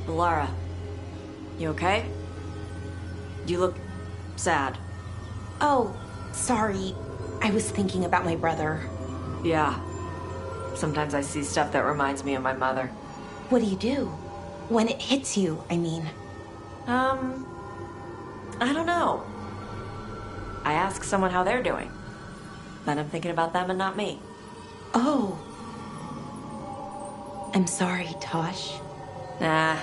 [SPEAKER 10] Lara. You okay? You look sad.
[SPEAKER 2] Oh, sorry. I was thinking about my brother.
[SPEAKER 10] Yeah. Sometimes I see stuff that reminds me of my mother.
[SPEAKER 2] What do you do? When it hits you, I mean.
[SPEAKER 10] I don't know. I ask someone how they're doing. Then I'm thinking about them and not me.
[SPEAKER 2] Oh. I'm sorry, Tosh.
[SPEAKER 10] Nah.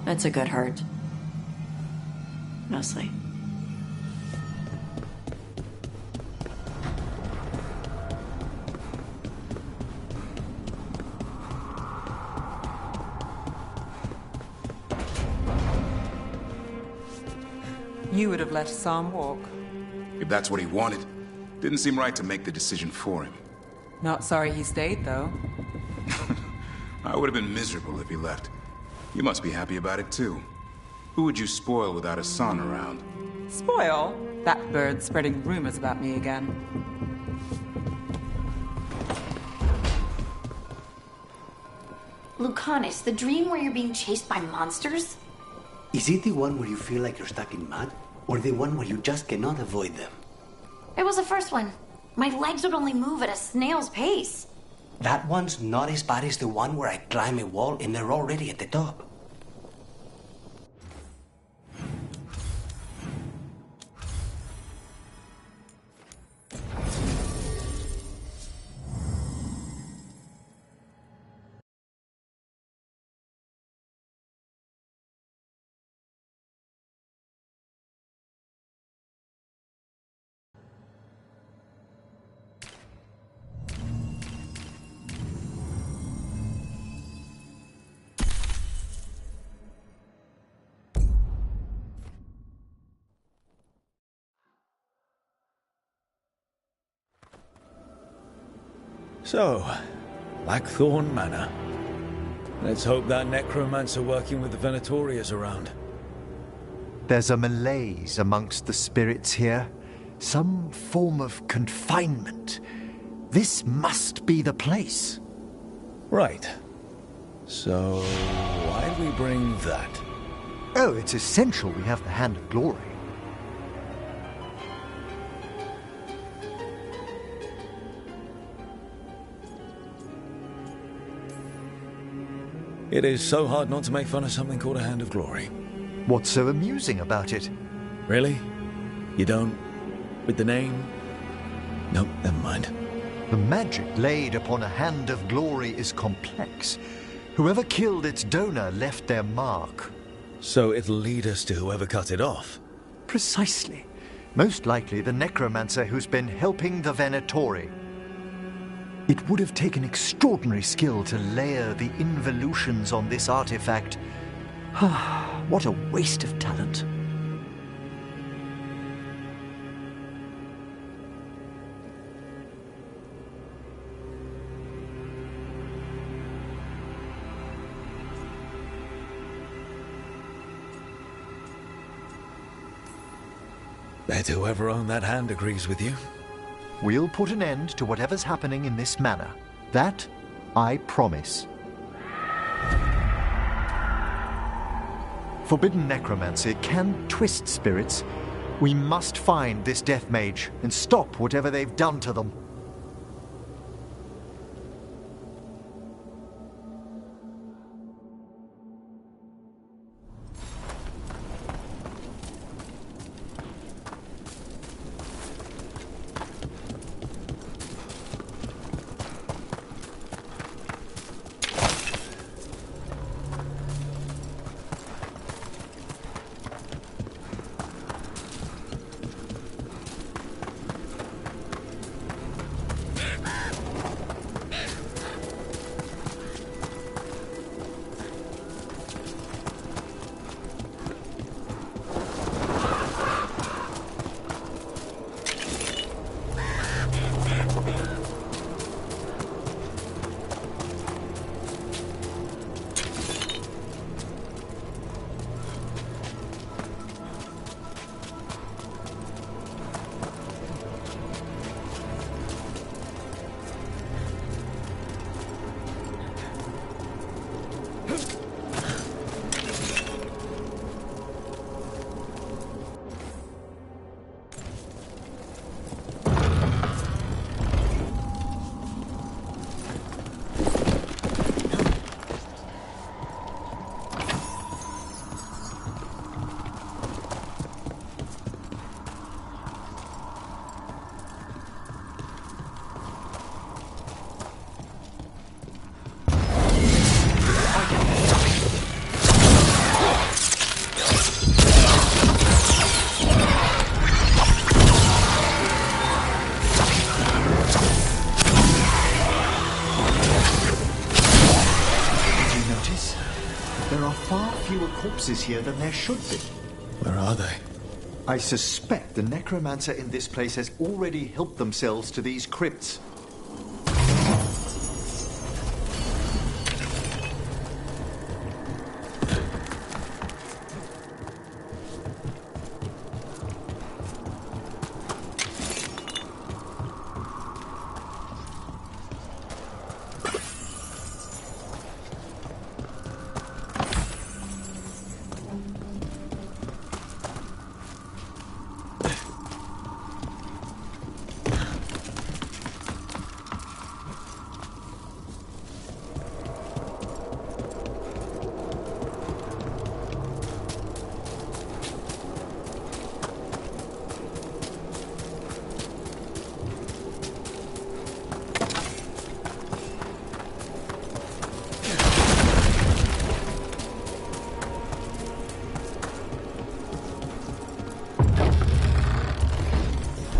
[SPEAKER 10] It's a good hurt. Mostly.
[SPEAKER 3] You would have let Sam walk.
[SPEAKER 11] If that's what he wanted, didn't seem right to make the decision for him.
[SPEAKER 3] Not sorry he stayed, though.
[SPEAKER 11] I would have been miserable if he left. You must be happy about it, too. Who would you spoil without a son around?
[SPEAKER 3] Spoil? That bird's spreading rumors about me again.
[SPEAKER 12] Lucanus, the dream where you're being chased by monsters?
[SPEAKER 9] Is it the one where you feel like you're stuck in mud? Or the one where you just cannot avoid them?
[SPEAKER 12] It was the first one. My legs would only move at a snail's pace.
[SPEAKER 9] That one's not as bad as the one where I climb a wall and they're already at the top.
[SPEAKER 4] So, Blackthorn Manor. Let's hope that Necromancer working with the Venatori is around.
[SPEAKER 5] There's a malaise amongst the spirits here. Some form of confinement. This must be the place.
[SPEAKER 4] Right. So, why'd we bring that?
[SPEAKER 5] Oh, it's essential we have the Hand of Glory.
[SPEAKER 4] It is so hard not to make fun of something called a Hand of Glory.
[SPEAKER 5] What's so amusing about it?
[SPEAKER 4] Really? You don't? With the name? Nope, never mind.
[SPEAKER 5] The magic laid upon a Hand of Glory is complex. Whoever killed its donor left their mark.
[SPEAKER 4] So it'll lead us to whoever cut it off?
[SPEAKER 5] Precisely. Most likely the Necromancer who's been helping the Venatori. It would have taken extraordinary skill to layer the involutions on this artifact. What a waste of talent.
[SPEAKER 4] Bet whoever owned that hand agrees with you.
[SPEAKER 5] We'll put an end to whatever's happening in this manor. That, I promise. Forbidden necromancy can twist spirits. We must find this death mage and stop whatever they've done to them. corpses here than there should be.
[SPEAKER 4] Where are they?
[SPEAKER 5] I suspect the Necromancer in this place has already helped themselves to these crypts.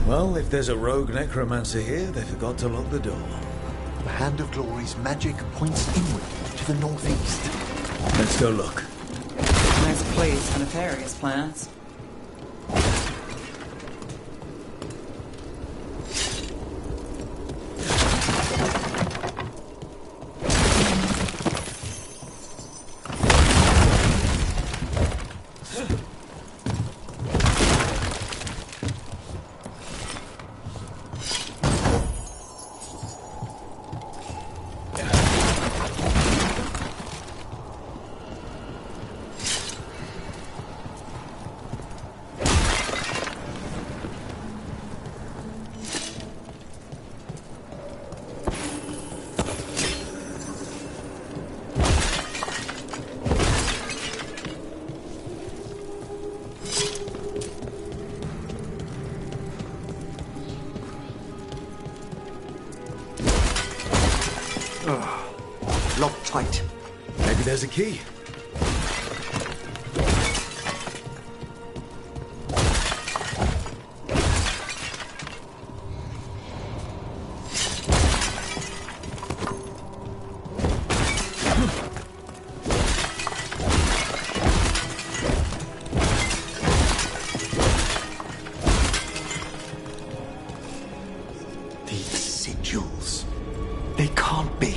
[SPEAKER 4] Well, if there's a rogue necromancer here, they forgot to lock the door.
[SPEAKER 5] The Hand of Glory's magic points inward to the northeast.
[SPEAKER 4] Let's go look.
[SPEAKER 3] Nice place for nefarious plans.
[SPEAKER 5] Locked tight.
[SPEAKER 4] Maybe there's a key.
[SPEAKER 5] These sigils. They can't be.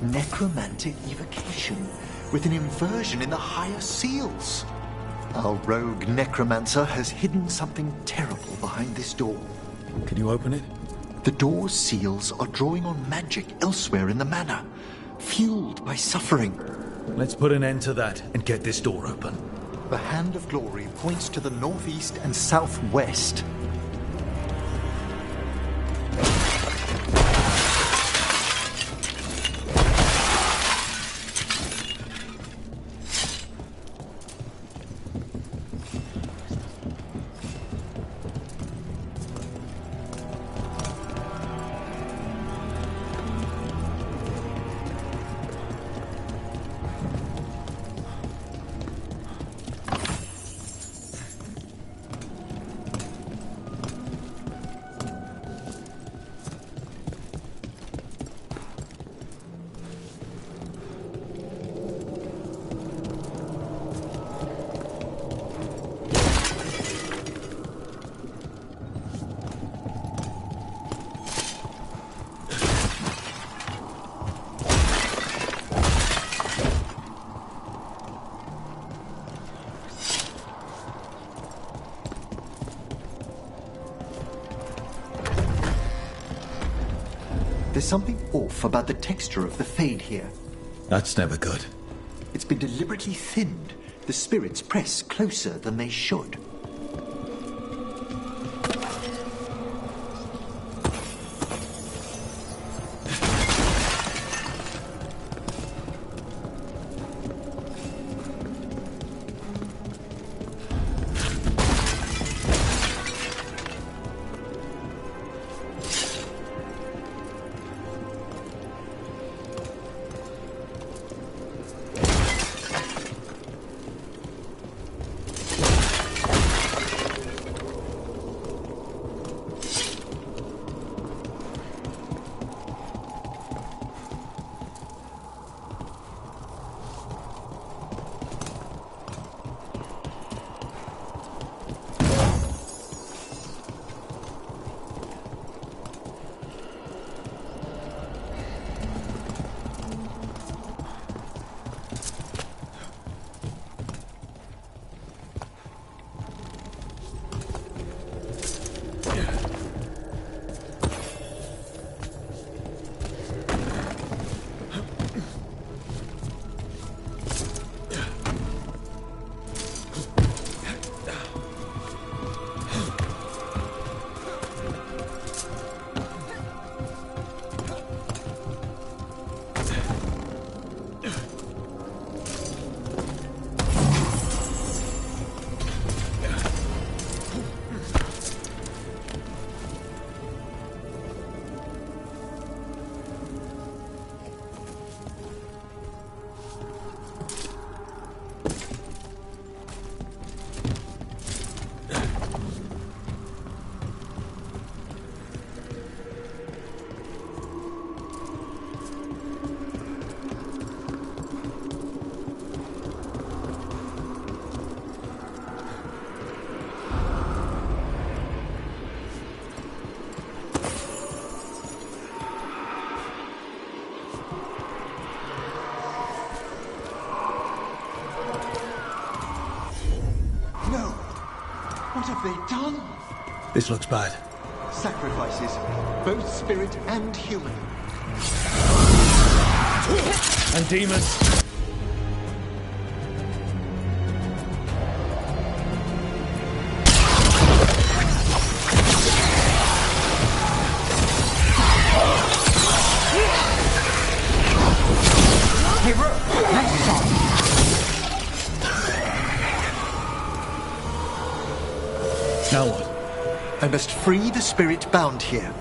[SPEAKER 5] Necromantic evocation, with an inversion in the higher seals. Our rogue necromancer has hidden something terrible behind this door.
[SPEAKER 4] Can you open it?
[SPEAKER 5] The door's seals are drawing on magic elsewhere in the manor, fueled by suffering.
[SPEAKER 4] Let's put an end to that and get this door open.
[SPEAKER 5] The Hand of Glory points to the northeast and southwest. There's something off about the texture of the fade here.
[SPEAKER 4] That's never good.
[SPEAKER 5] It's been deliberately thinned. The spirits press closer than they should. What have they done?
[SPEAKER 4] This looks bad.
[SPEAKER 5] Sacrifices, both spirit and human.
[SPEAKER 4] And demons.
[SPEAKER 3] Hey, Rook, nice shot.
[SPEAKER 4] Now what?
[SPEAKER 5] I must free the spirit bound here.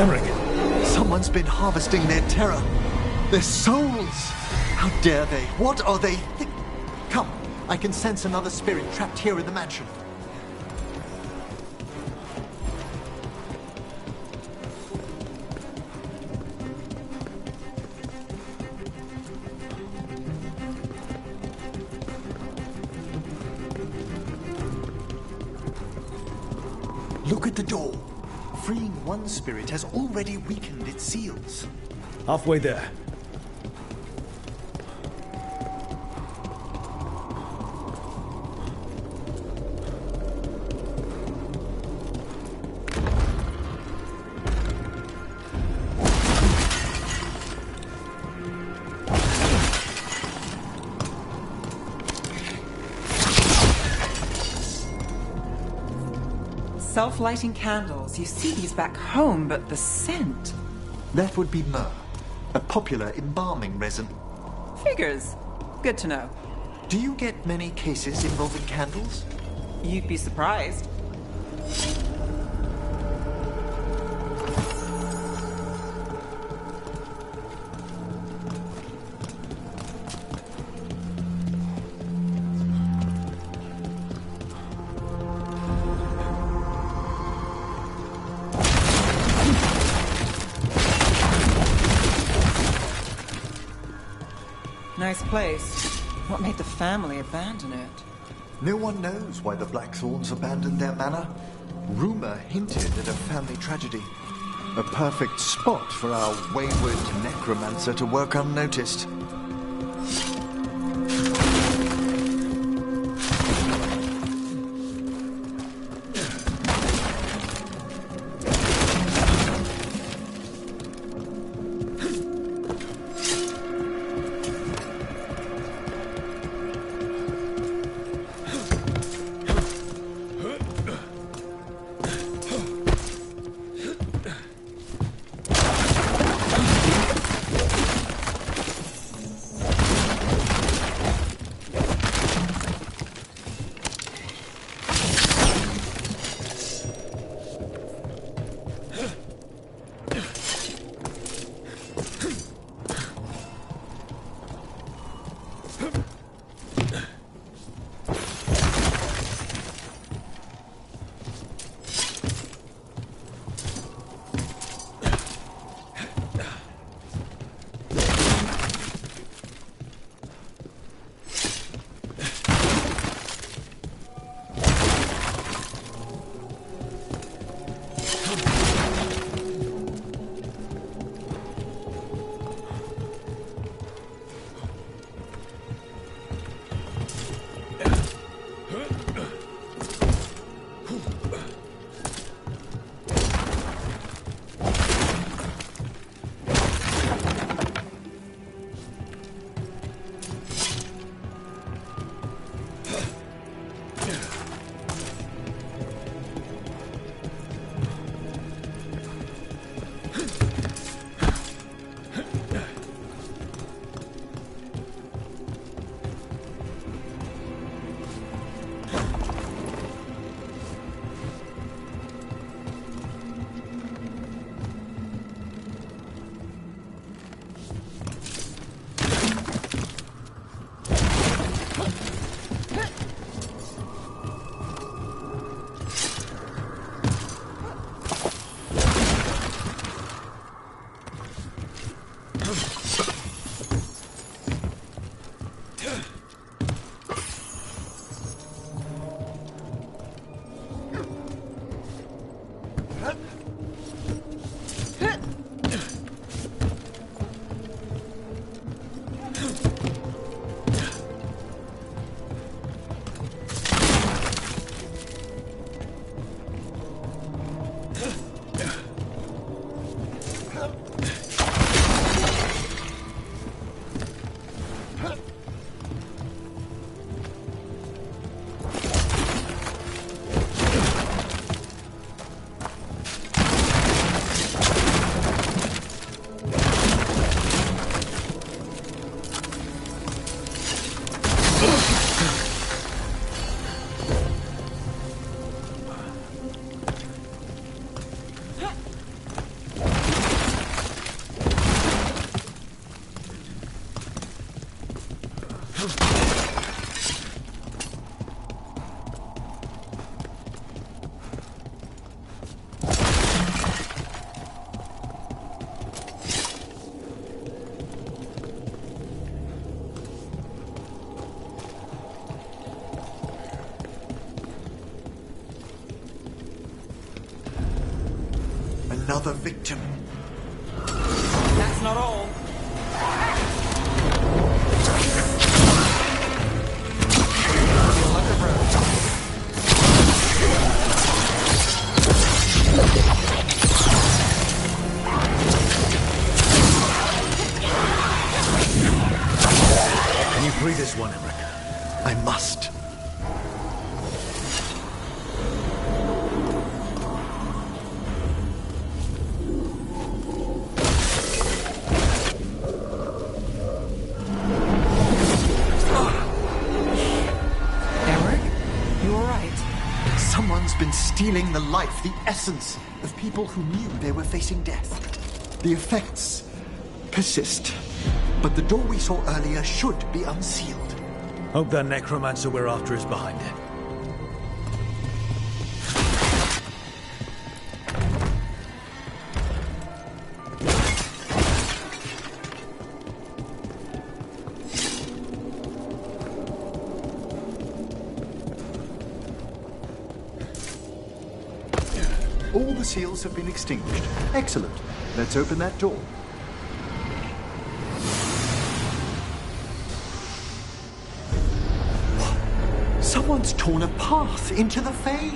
[SPEAKER 4] Emmerich!
[SPEAKER 5] Someone's been harvesting their terror. Their souls! How dare they? What are they? Come, I can sense another spirit trapped here in the mansion. Look at the door. Freeing one spirit has already weakened its seals.
[SPEAKER 4] Halfway there.
[SPEAKER 3] Self-lighting candles. You see these back home, but the scent.
[SPEAKER 5] That would be myrrh, a popular embalming resin.
[SPEAKER 3] Figures. Good to know.
[SPEAKER 5] Do you get many cases involving candles?
[SPEAKER 3] You'd be surprised. Nice place. What made the family abandon it?
[SPEAKER 5] No one knows why the Blackthorns abandoned their manor. Rumor hinted at a family tragedy. A perfect spot for our wayward necromancer to work unnoticed. Another victim.
[SPEAKER 3] That's not all.
[SPEAKER 4] Can you free this one, Emmerich?
[SPEAKER 5] I must. Someone's been stealing the life, the essence of people who knew they were facing death. The effects persist, but the door we saw earlier should be unsealed.
[SPEAKER 4] Hope that necromancer we're after is behind it.
[SPEAKER 5] All the seals have been extinguished. Excellent. Let's open that door. Someone's torn a path into the Fade.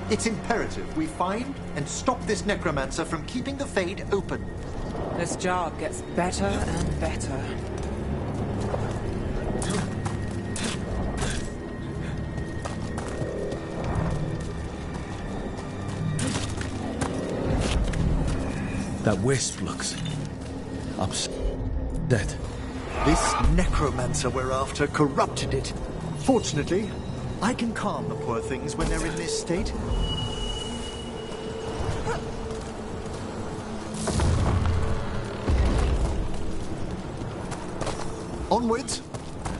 [SPEAKER 5] It's imperative we find and stop this necromancer from keeping the Fade open.
[SPEAKER 3] This job gets better and better.
[SPEAKER 4] That wisp looks upset. Dead.
[SPEAKER 5] This necromancer we're after corrupted it. Fortunately, I can calm the poor things when they're in this state. Onwards.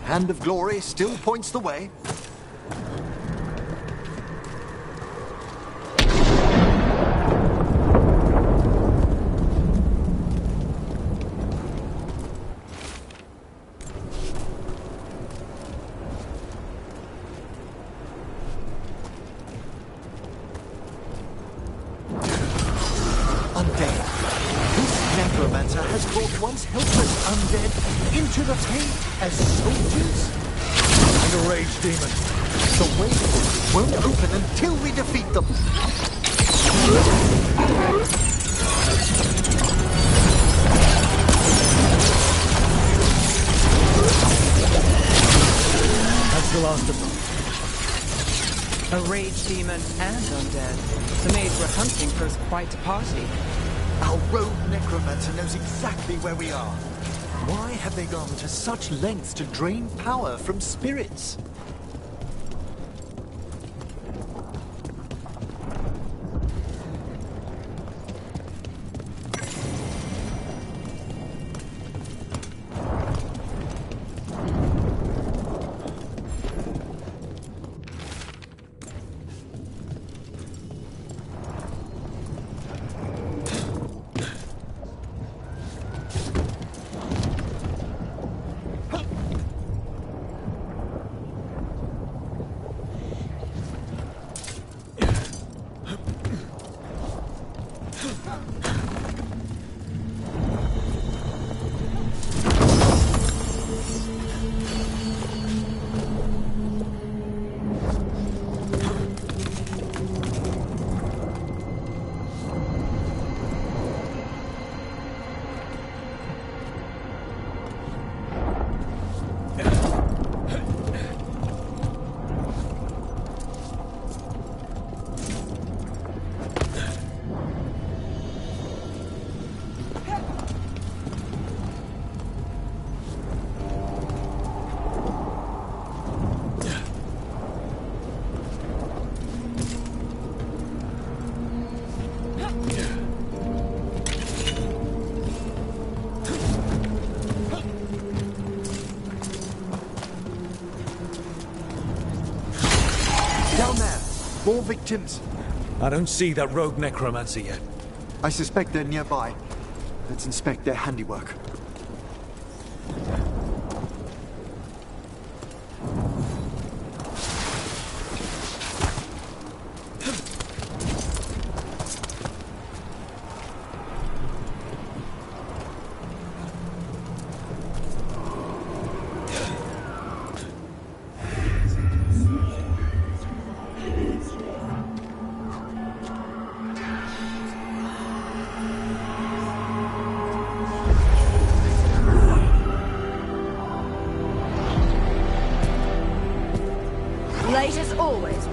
[SPEAKER 5] Hand of Glory still points the way. Necromancer has brought once helpless undead into the Fade as soldiers.
[SPEAKER 4] And a rage demon.
[SPEAKER 5] The way won't open until we defeat them.
[SPEAKER 4] That's the last of them.
[SPEAKER 3] A rage demon and undead. The maids we're hunting throws quite a party.
[SPEAKER 5] Our rogue necromancer knows exactly where we are. Why have they gone to such lengths to drain power from spirits? Down there. More victims.
[SPEAKER 4] I don't see that rogue necromancer yet.
[SPEAKER 5] I suspect they're nearby. Let's inspect their handiwork.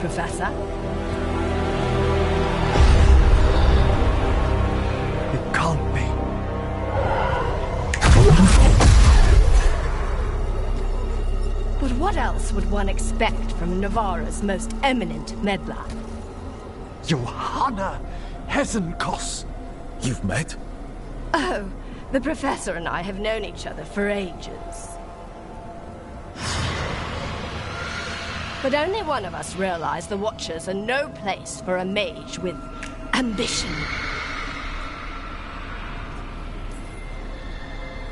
[SPEAKER 13] Professor.
[SPEAKER 5] It can't be.
[SPEAKER 13] But what else would one expect from Navarra's most eminent meddler?
[SPEAKER 5] Johanna Hesenkos.
[SPEAKER 4] You've met?
[SPEAKER 13] Oh, the Professor and I have known each other for ages. But only one of us realized the Watchers are no place for a mage with ambition.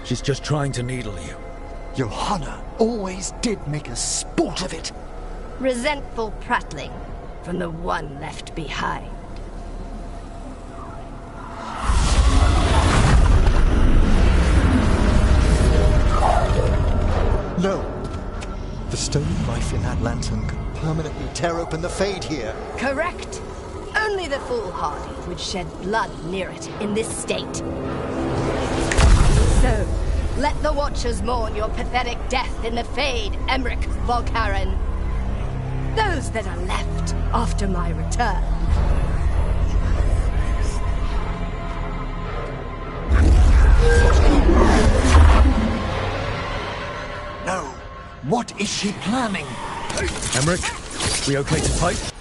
[SPEAKER 4] She's just trying to needle you.
[SPEAKER 5] Johanna always did make a sport of it.
[SPEAKER 13] Resentful prattling from the one left behind.
[SPEAKER 5] No. The stone knife in that lantern could permanently tear open the Fade here.
[SPEAKER 13] Correct. Only the foolhardy would shed blood near it in this state. So, let the Watchers mourn your pathetic death in the Fade, Emmerich Volkaren. Those that are left after my return.
[SPEAKER 5] No. What is she planning?
[SPEAKER 4] Emmerich, we okay to fight?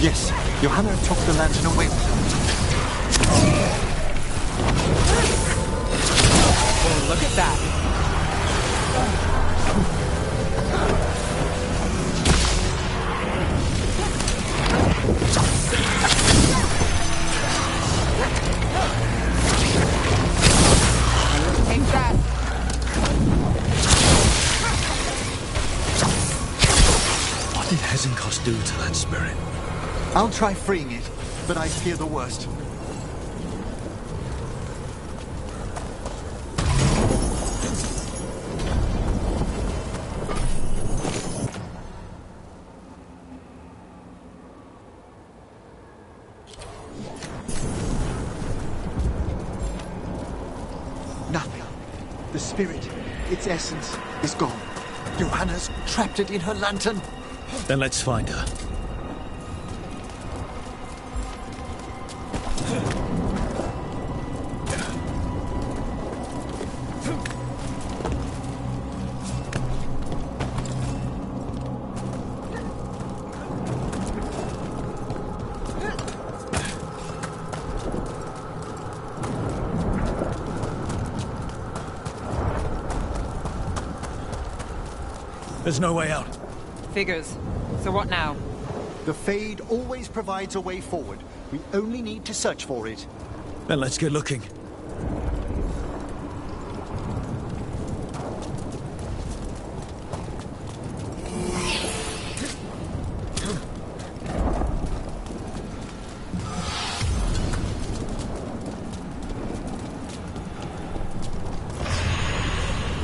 [SPEAKER 5] Yes, Johanna took the lantern away with her.
[SPEAKER 3] Oh, look at that. Take that.
[SPEAKER 4] What did Hesenkos do to that spirit?
[SPEAKER 5] I'll try freeing it, but I fear the worst. Nothing. The spirit, its essence, is gone. Johanna's trapped it in her lantern.
[SPEAKER 4] Then let's find her. There's no way out.
[SPEAKER 3] Figures. So what now?
[SPEAKER 5] The Fade always provides a way forward. We only need to search for it.
[SPEAKER 4] Then let's get looking.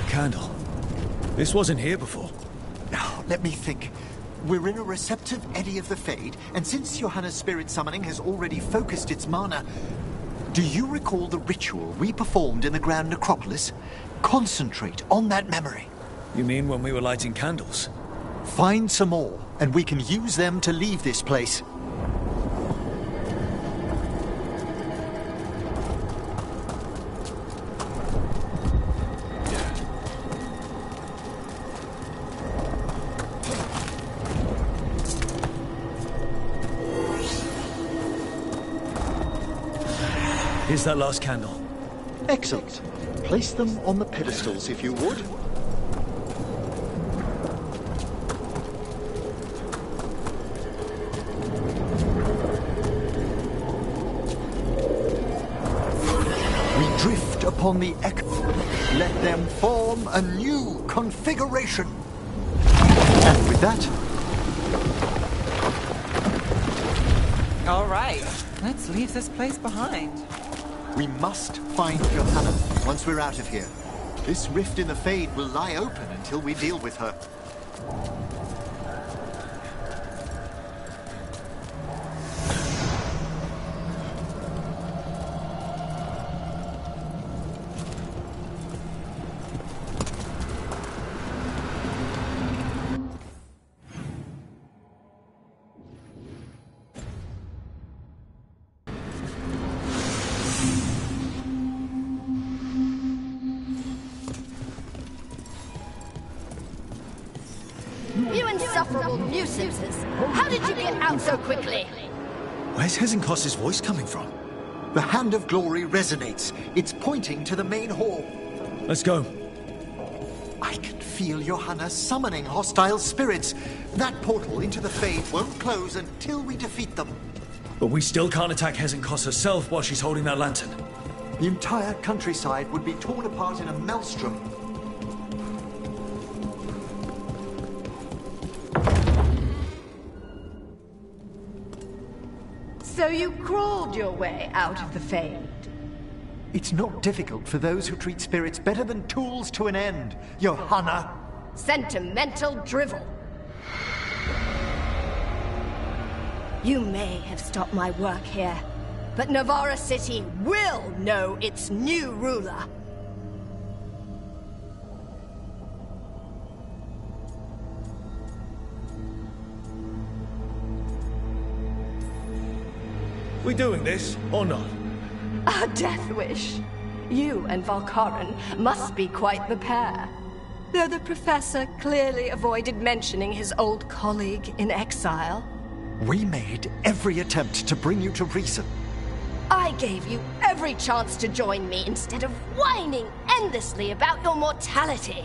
[SPEAKER 4] Candle. This wasn't here before.
[SPEAKER 5] Now, let me think. We're in a receptive eddy of the Fade, and since Johanna's spirit summoning has already focused its mana, do you recall the ritual we performed in the Grand Necropolis? Concentrate on that memory.
[SPEAKER 4] You mean when we were lighting candles?
[SPEAKER 5] Find some more, and we can use them to leave this place.
[SPEAKER 4] Here's that last candle.
[SPEAKER 5] Excellent. Place them on the pedestals, if you would. We drift upon the echo. Let them form a new configuration. And with that...
[SPEAKER 3] All right. Let's leave this place behind.
[SPEAKER 5] We must find Johanna once we're out of here. This rift in the Fade will lie open until we deal with her.
[SPEAKER 13] You insufferable nuisances! How did you get out so quickly?
[SPEAKER 5] Where's Hezenkos's voice coming from? The Hand of Glory resonates. It's pointing to the main hall.
[SPEAKER 4] Let's go.
[SPEAKER 5] I can feel Johanna summoning hostile spirits. That portal into the Fade won't close until we defeat them.
[SPEAKER 4] But we still can't attack Hezenkos herself while she's holding that lantern.
[SPEAKER 5] The entire countryside would be torn apart in a maelstrom.
[SPEAKER 13] So you crawled your way out of the Fade?
[SPEAKER 5] It's not difficult for those who treat spirits better than tools to an end, Johanna.
[SPEAKER 13] Sentimental drivel. You may have stopped my work here, but Navarra City will know its new ruler.
[SPEAKER 4] We doing this or not?
[SPEAKER 13] A death wish. You and Valkaran must be quite the pair. Though the professor clearly avoided mentioning his old colleague in exile.
[SPEAKER 5] We made every attempt to bring you to reason.
[SPEAKER 13] I gave you every chance to join me instead of whining endlessly about your mortality.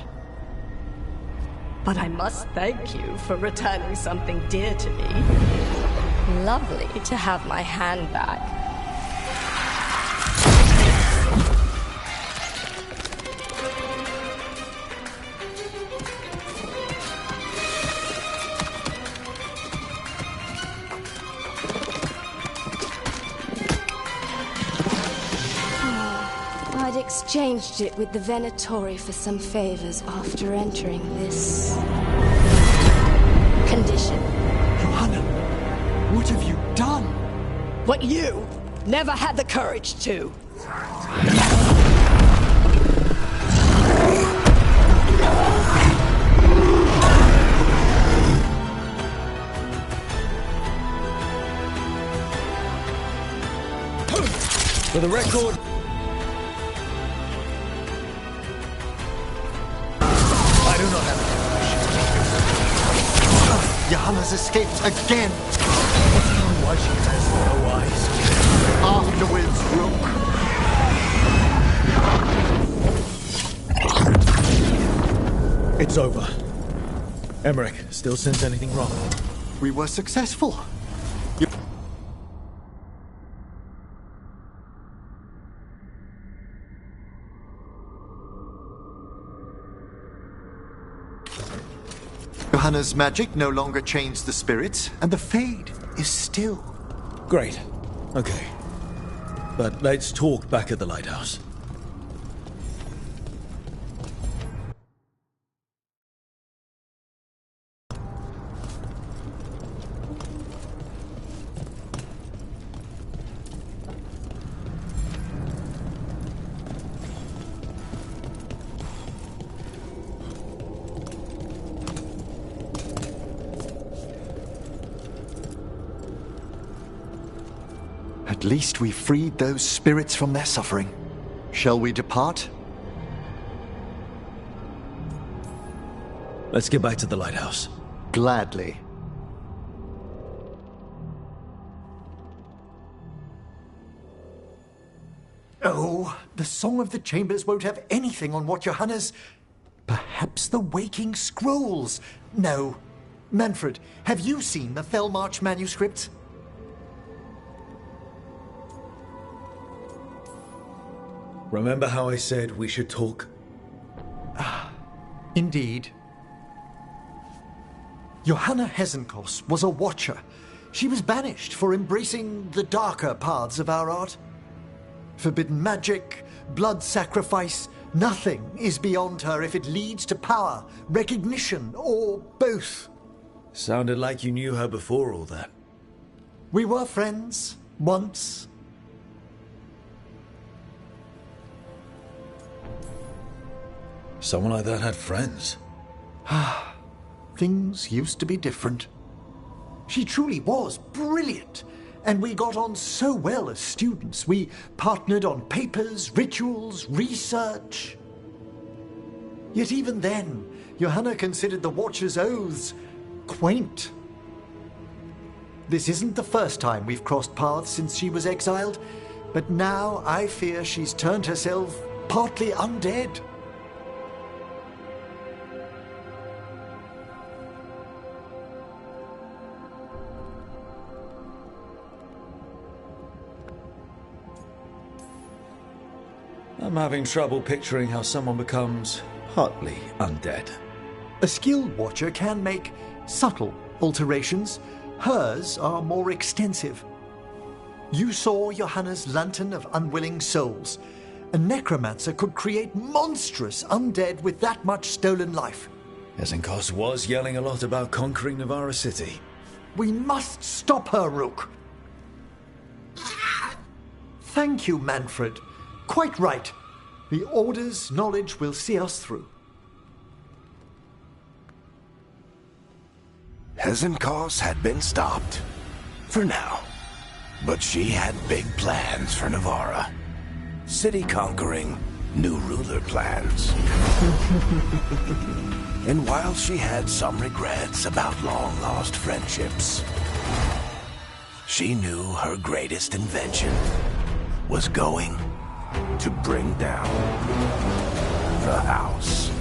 [SPEAKER 13] But I must thank you for returning something dear to me. Lovely to have my hand back. I'd exchanged it with the Venatori for some favors after entering this condition.
[SPEAKER 5] Johanna, what have you done?
[SPEAKER 13] What you never had the courage to.
[SPEAKER 4] For the record, I do not have a
[SPEAKER 5] Johanna's escaped again.
[SPEAKER 4] why she has no eyes. It's over. Emmerich, still sense anything wrong?
[SPEAKER 5] We were successful. Johanna's magic no longer changed the spirits, and the Fade is still.
[SPEAKER 4] Great. Okay. But let's talk back at the lighthouse.
[SPEAKER 5] At least we freed those spirits from their suffering. Shall we depart?
[SPEAKER 4] Let's get back to the lighthouse.
[SPEAKER 5] Gladly. Oh, the Song of the Chambers won't have anything on what Johanna's... Perhaps the Waking Scrolls? No. Manfred, have you seen the Fellmarch manuscripts?
[SPEAKER 4] Remember how I said we should talk?
[SPEAKER 5] Indeed. Johanna Hezenkos was a watcher. She was banished for embracing the darker paths of our art. Forbidden magic, blood sacrifice, nothing is beyond her if it leads to power, recognition, or both.
[SPEAKER 4] Sounded like you knew her before all that.
[SPEAKER 5] We were friends, once.
[SPEAKER 4] Someone like that had friends.
[SPEAKER 5] Things used to be different. She truly was brilliant, and we got on so well as students. We partnered on papers, rituals, research. Yet even then, Johanna considered the Watcher's oaths quaint. This isn't the first time we've crossed paths since she was exiled, but now I fear she's turned herself partly undead.
[SPEAKER 4] I'm having trouble picturing how someone becomes partly undead.
[SPEAKER 5] A skilled watcher can make subtle alterations. Hers are more extensive. You saw Johanna's Lantern of Unwilling Souls. A necromancer could create monstrous undead with that much stolen life.
[SPEAKER 4] Ezenkos was yelling a lot about conquering Navarra City.
[SPEAKER 5] We must stop her, Rook. Thank you, Manfred. Quite right. The Order's knowledge will see us through.
[SPEAKER 1] Ezenkos had been stopped. For now. But she had big plans for Navarra. City conquering, new ruler plans. And while she had some regrets about long-lost friendships, she knew her greatest invention was going to bring down the house.